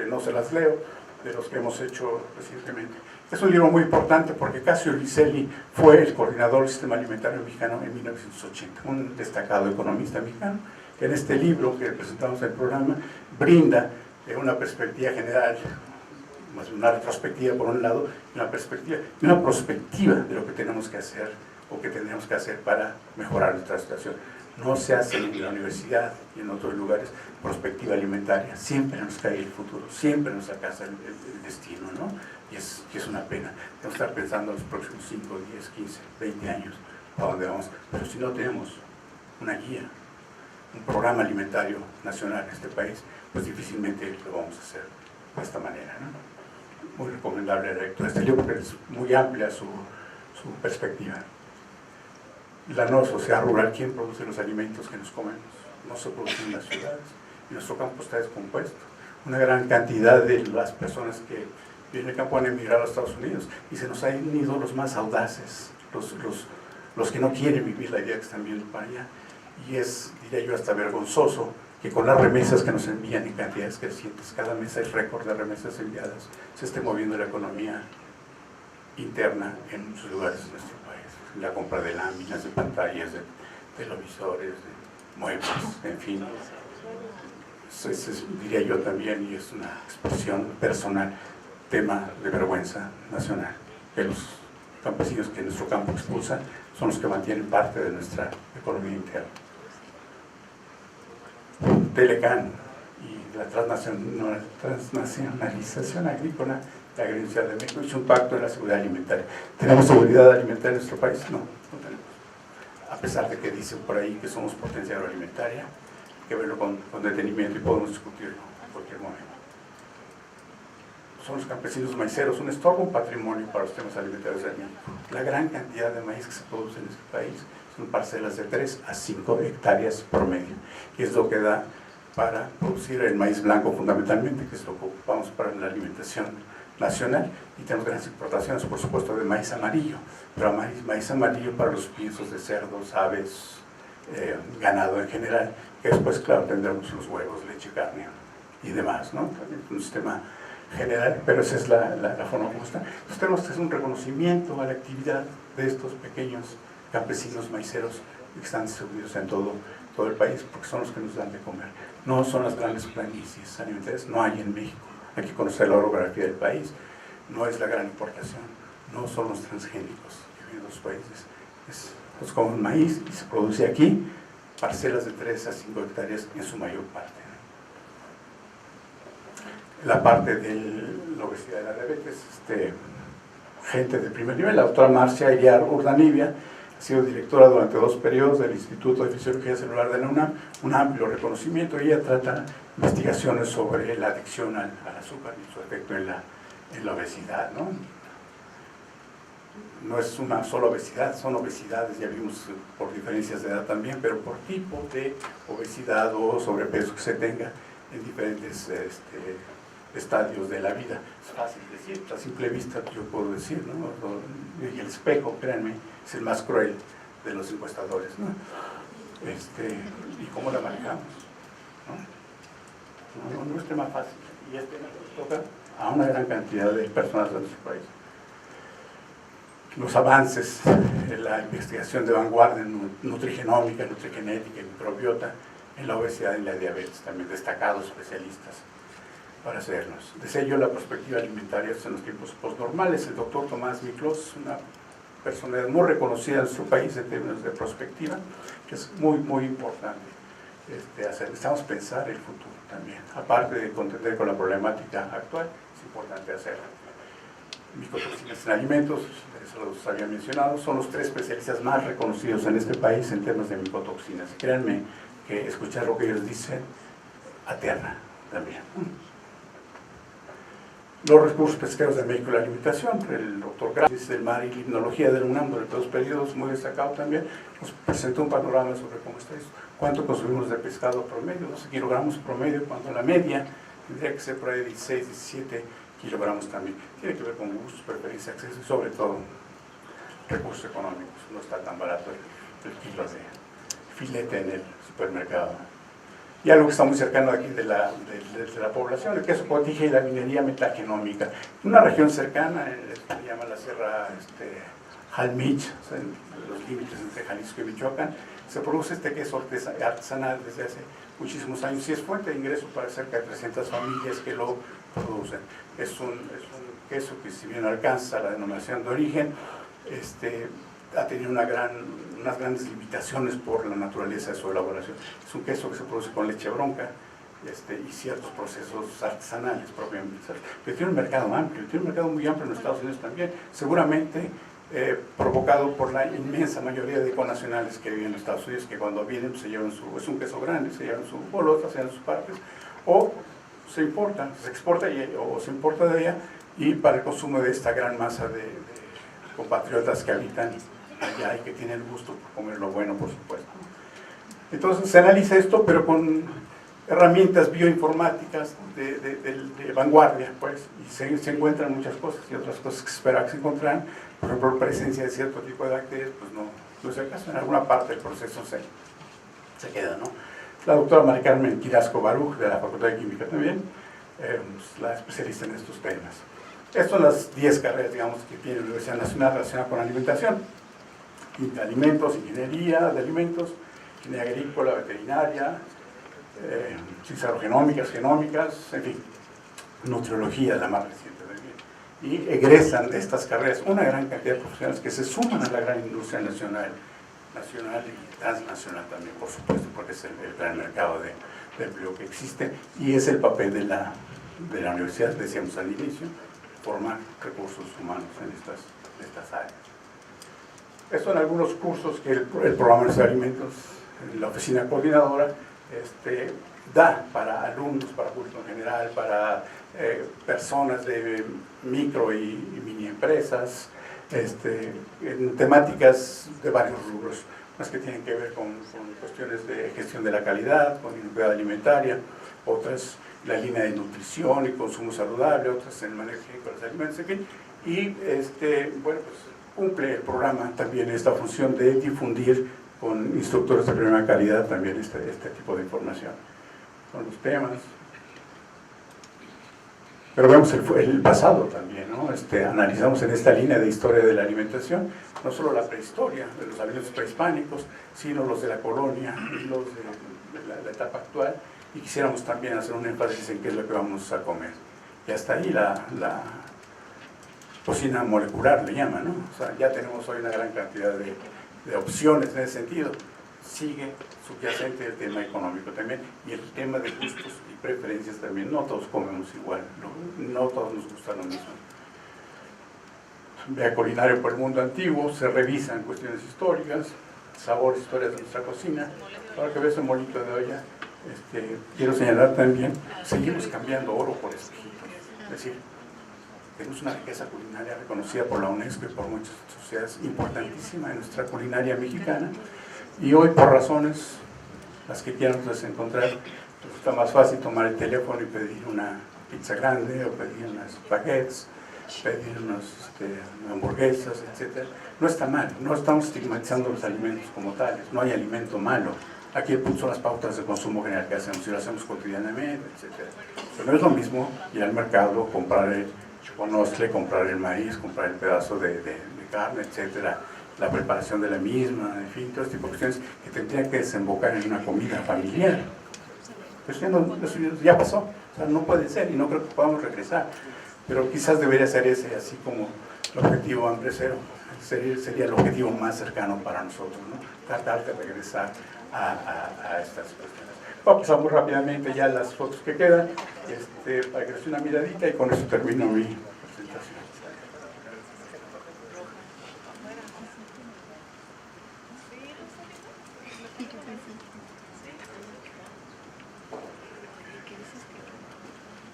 no se las leo, de los que hemos hecho recientemente. Es un libro muy importante porque Casio Licelli fue el coordinador del sistema alimentario mexicano en 1980, un destacado economista mexicano. En este libro que presentamos en el programa brinda una perspectiva general, una retrospectiva por un lado, una perspectiva y una prospectiva de lo que tenemos que hacer o que tendríamos que hacer para mejorar nuestra situación. No se hace en la universidad y en otros lugares prospectiva alimentaria, siempre nos cae el futuro, siempre nos alcanza el destino, ¿no? Y es una pena. Tenemos que estar pensando en los próximos 5, 10, 15, 20 años a dónde vamos, pero si no tenemos una guía, un programa alimentario nacional en este país, pues difícilmente lo vamos a hacer de esta manera, ¿no? Muy recomendable la lectura de este libro porque es muy amplia su perspectiva. La no sociedad rural, ¿quién produce los alimentos que nos comemos? No se producen en las ciudades y nuestro campo está descompuesto. Una gran cantidad de las personas que vienen al campo han emigrado a Estados Unidos y se nos han ido los más audaces, los que no quieren vivir la idea que están viendo para allá. Y es, diría yo, hasta vergonzoso que con las remesas que nos envían en cantidades crecientes, cada mes hay récord de remesas enviadas, se esté moviendo la economía interna en muchos lugares de nuestro país. La compra de láminas, de pantallas, de televisores, de muebles, en fin. Diría yo también, y es una expresión personal, tema de vergüenza nacional, que los campesinos que nuestro campo expulsan son los que mantienen parte de nuestra economía interna. Telecan y la transnacionalización agrícola de la Agricultura de México hizo un pacto de la seguridad alimentaria. ¿Tenemos seguridad alimentaria en nuestro país? No, no tenemos. A pesar de que dicen por ahí que somos potencia agroalimentaria, hay que verlo con detenimiento y podemos discutirlo en cualquier momento. son los campesinos maiceros un estorbo, un patrimonio para los temas alimentarios de México. La gran cantidad de maíz que se produce en este país son parcelas de 3 a 5 hectáreas promedio, y es lo que da para producir el maíz blanco fundamentalmente, que es lo que ocupamos para la alimentación nacional, y tenemos grandes importaciones, por supuesto, de maíz amarillo, pero maíz amarillo para los piensos de cerdos, aves, ganado en general, que después, claro, tendremos los huevos, leche, carne y demás, ¿no? Un sistema general, pero esa es la forma como está. Entonces tenemos que hacer un reconocimiento a la actividad de estos pequeños campesinos maiceros que están distribuidos en todo el país, porque son los que nos dan de comer. No son las grandes planicies alimentarias, no hay en México. Hay que conocer la orografía del país, no es la gran importación, no son los transgénicos que viven en los países. Nos comemos maíz y se produce aquí parcelas de 3 a 5 hectáreas en su mayor parte. La parte de la obesidad y la diabetes, gente de primer nivel, la doctora Marcia Aguiar Urdanibia, ha sido directora durante 2 periodos del Instituto de Fisiología Celular de la UNAM, un amplio reconocimiento. Ella trata investigaciones sobre la adicción al azúcar y su efecto en la obesidad, ¿no? No es una sola obesidad, son obesidades, ya vimos por diferencias de edad también, pero por tipo de obesidad o sobrepeso que se tenga en diferentes estadios de la vida. Es fácil decir, a simple vista yo puedo decir, ¿no? Y el espejo, créanme, es el más cruel de los encuestadores, ¿no? ¿Y cómo la manejamos? No es tema fácil, y nos toca a una gran cantidad de personas de nuestro país. Los avances en la investigación de vanguardia en nutrigenómica, nutrigenética y microbiota, en la obesidad y la diabetes, también destacados especialistas para hacerlos. Desde ello, la perspectiva alimentaria en los tiempos postnormales. El doctor Tomás Miklos es una personalidad muy reconocida en su país en términos de perspectiva, que es muy, muy importante hacer. Necesitamos pensar el futuro también. Aparte de contender con la problemática actual, es importante hacerlo. Micotoxinas en alimentos, eso los había mencionado, son los 3 especialistas más reconocidos en este país en temas de micotoxinas. Créanme que escuchar lo que ellos dicen aterra también. Los recursos pesqueros de México y la alimentación, el doctor Gracias del mar y limnología del UNAM durante 2 periodos, muy destacado también, nos presentó un panorama sobre cómo está eso. ¿Cuánto consumimos de pescado promedio? 12 kilogramos promedio, cuando la media tendría que ser por ahí 16, 17 kilogramos también. Tiene que ver con gustos, preferencias, acceso y sobre todo recursos económicos. No está tan barato el kilo de filete en el supermercado. Y algo que está muy cercano aquí de la población, el queso cotija y la minería metagenómica. Una región cercana, se llama la Sierra Jalmich, o sea, en los límites entre Jalisco y Michoacán, se produce este queso artesanal desde hace muchísimos años y es fuente de ingreso para cerca de 300 familias que lo producen. Es un queso que, si bien alcanza la denominación de origen, ha tenido unas grandes limitaciones por la naturaleza de su elaboración. Es un queso que se produce con leche bronca y ciertos procesos artesanales propiamente. Pero tiene un mercado amplio, tiene un mercado muy amplio en los Estados Unidos también, seguramente provocado por la inmensa mayoría de conacionales que viven en los Estados Unidos, que cuando vienen pues, se llevan es un queso grande, se llevan su bolota, se llevan sus partes, o se importa, se exporta o se importa de ella, y para el consumo de esta gran masa de compatriotas que habitan allá y que tienen el gusto por comer lo bueno, por supuesto. Entonces se analiza esto, pero con herramientas bioinformáticas de vanguardia, pues, y se encuentran muchas cosas, y otras cosas que se espera que se encontraran, por ejemplo, la presencia de cierto tipo de bacterias, pues no es el caso, en alguna parte del proceso se queda, ¿no? La doctora Mari Carmen Quirasco Baruch, de la Facultad de Química también, la especialista en estos temas. Estas son las 10 carreras, digamos, que tiene la Universidad Nacional relacionadas con alimentación. Alimentos, ingeniería de alimentos, ingeniería agrícola, veterinaria, ciencias genómicas, en fin, nutriología, la más reciente también. Y egresan de estas carreras una gran cantidad de profesionales que se suman a la gran industria nacional y transnacional también, por supuesto, porque es el gran mercado de empleo que existe, y es el papel de la universidad, decíamos al inicio, formar recursos humanos en estas áreas. Estos son algunos cursos que el Programa de Alimentos, la oficina coordinadora, da para alumnos, para público en general, para personas de micro y mini empresas, en temáticas de varios rubros, unas que tienen que ver con cuestiones de gestión de la calidad, con inocuidad alimentaria, otras la línea de nutrición y consumo saludable, otras en el manejo de los alimentos, en fin, y bueno, pues cumple el programa también esta función de difundir con instructores de primera calidad también este tipo de información. Son los temas. Pero vemos el pasado también, ¿no? Analizamos en esta línea de historia de la alimentación, no solo la prehistoria de los alimentos prehispánicos, sino los de la colonia y los de la etapa actual, y quisiéramos también hacer un énfasis en qué es lo que vamos a comer. Y hasta ahí la cocina molecular le llaman, ¿no? O sea, ya tenemos hoy una gran cantidad de opciones en ese sentido. Sigue subyacente el tema económico también, y el tema de gustos y preferencias también. No todos comemos igual, no todos nos gusta lo mismo. Vea culinario por el mundo antiguo, se revisan cuestiones históricas, sabores, historias de nuestra cocina. Ahora que ves un molito de olla, quiero señalar también, seguimos cambiando oro por espejitos. Es decir, tenemos una riqueza culinaria reconocida por la UNESCO y por muchas sociedades, importantísima en nuestra culinaria mexicana, y hoy por razones, las que quieran encontrar, resulta más fácil tomar el teléfono y pedir una pizza grande, o pedir unas baguettes, pedir unas hamburguesas, etc. No está mal, no estamos estigmatizando los alimentos como tales, no hay alimento malo. Aquí el punto son las pautas de consumo general que hacemos, y lo hacemos cotidianamente, etc. Pero no es lo mismo ir al mercado, comprar el choconostle, comprar el maíz, comprar el pedazo de carne, etc., la preparación de la misma, en fin, todo este tipo de cuestiones que tendrían que desembocar en una comida familiar. Pues ya pasó, o sea, no puede ser, y no creo que podamos regresar, pero quizás debería ser ese, así como el objetivo hambre cero, sería el objetivo más cercano para nosotros, ¿no? Tratar de regresar a estas cuestiones. Voy a pasar muy rápidamente ya las fotos que quedan, para que les dé una miradita, y con eso termino mi presentación.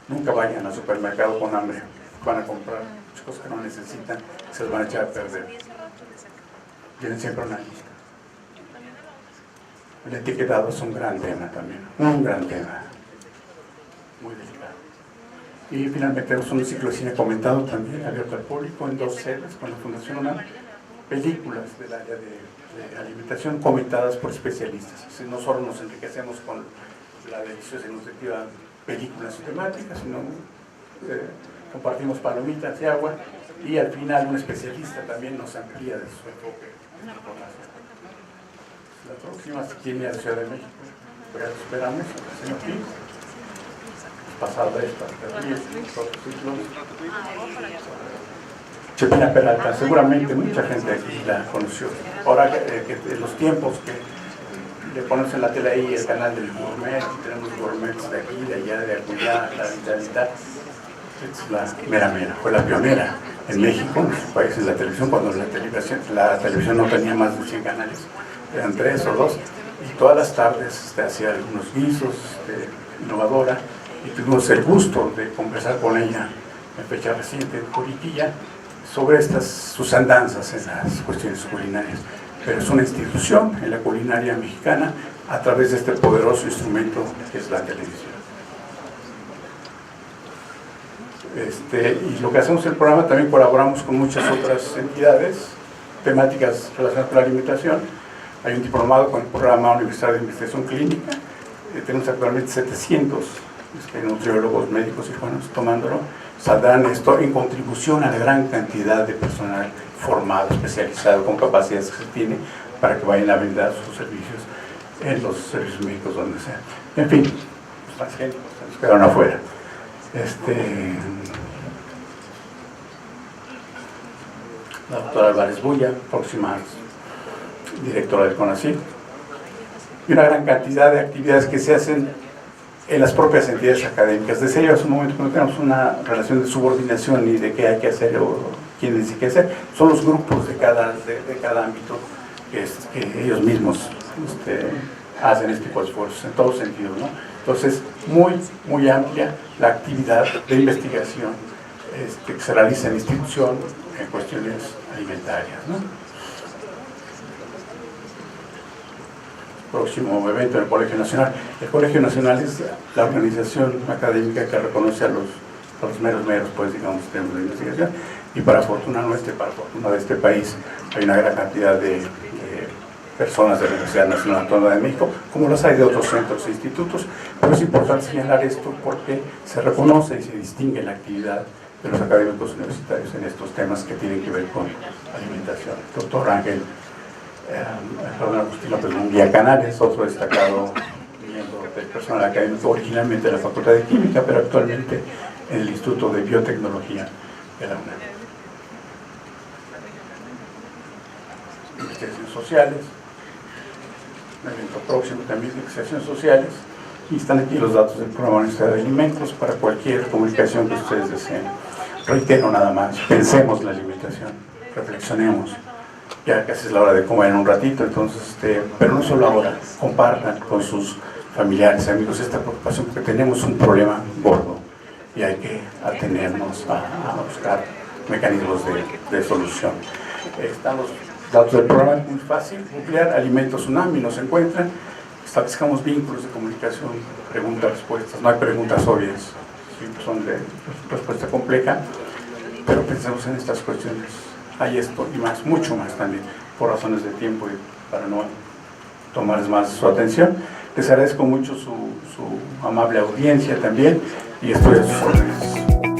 Nunca vayan al supermercado con hambre, van a comprar muchas cosas que no necesitan, se los van a echar a perder. Tienen siempre una lista. El etiquetado es un gran tema también, un gran tema, muy delicado. Y finalmente tenemos un ciclo de cine comentado también, abierto al público, en 2 sedes con la Fundación UNAM, películas del área de alimentación comentadas por especialistas. Así, no solo nos enriquecemos con la deliciosa y nutritiva películas temáticas, sino compartimos palomitas y agua, y al final un especialista también nos amplía de su enfoque en la información. La próxima tiene a la Ciudad de México, pero esperamos al señor King, pasada esta, Chepina Peralta, seguramente mucha gente aquí la conoció. Ahora que los tiempos que le pones en la tele ahí el canal del gourmet, tenemos gourmets de aquí, de allá, de acullá, la vitalidad, es la mera, fue la pionera en México, en nuestro país, en la televisión, cuando la televisión no tenía más de 100 canales, eran 3 o 2, y todas las tardes hacía algunos guisos, innovadora, y tuvimos el gusto de conversar con ella en fecha reciente en Juriquilla sobre sus andanzas en las cuestiones culinarias. Pero es una institución en la culinaria mexicana a través de este poderoso instrumento que es la televisión. Y lo que hacemos en el programa, también colaboramos con muchas otras entidades temáticas relacionadas con la alimentación. Hay un diplomado con el programa Universitario de Investigación Clínica. Tenemos actualmente 700 nutriólogos, médicos cirujanos tomándolo. Saldrán esto en contribución a la gran cantidad de personal formado, especializado, con capacidades que se tiene para que vayan a brindar sus servicios en los servicios médicos donde sea. En fin, los transgénicos se nos quedaron afuera. La doctora Álvarez Bulla, próxima directora del CONACYT, y una gran cantidad de actividades que se hacen en las propias entidades académicas. Decía yo hace un momento que no tenemos una relación de subordinación ni de qué hay que hacer o quién dice qué hacer, son los grupos de cada ámbito que ellos mismos hacen este tipo de esfuerzos en todos sentidos, ¿no? Entonces, muy amplia la actividad de investigación que se realiza en la institución en cuestiones alimentarias, ¿no? Próximo evento en el Colegio Nacional. El Colegio Nacional es la organización académica que reconoce a los meros, pues, digamos, temas de investigación, y para fortuna nuestra, para fortuna de este país, hay una gran cantidad de personas de la Universidad Nacional Autónoma de México, como los hay de otros centros e institutos, pero es importante señalar esto porque se reconoce y se distingue la actividad de los académicos universitarios en estos temas que tienen que ver con alimentación. El doctor Ángel Agustín López Munguía Canales, otro destacado miembro del personal académico, originalmente de la Facultad de Química, pero actualmente en el Instituto de Biotecnología de la UNAM. Investigaciones sociales, un evento próximo también de investigaciones sociales, y están aquí los datos del Programa Nacional de Alimentos para cualquier comunicación que ustedes deseen. Reitero nada más, pensemos la alimentación, reflexionemos, ya casi es la hora de comer en un ratito, entonces, pero no solo ahora, compartan con sus familiares, amigos, esta preocupación, porque tenemos un problema gordo y hay que atenernos a buscar mecanismos de solución. Están los datos del programa, es muy fácil, Nuclear Alimentos UNAM, y nos encuentran. Establezcamos vínculos de comunicación, preguntas, respuestas, no hay preguntas obvias, siempre son de respuesta compleja, pero pensemos en estas cuestiones. Hay esto y más, mucho más también, por razones de tiempo y para no tomarles más su atención. Les agradezco mucho su amable audiencia también, y estoy a sus órdenes.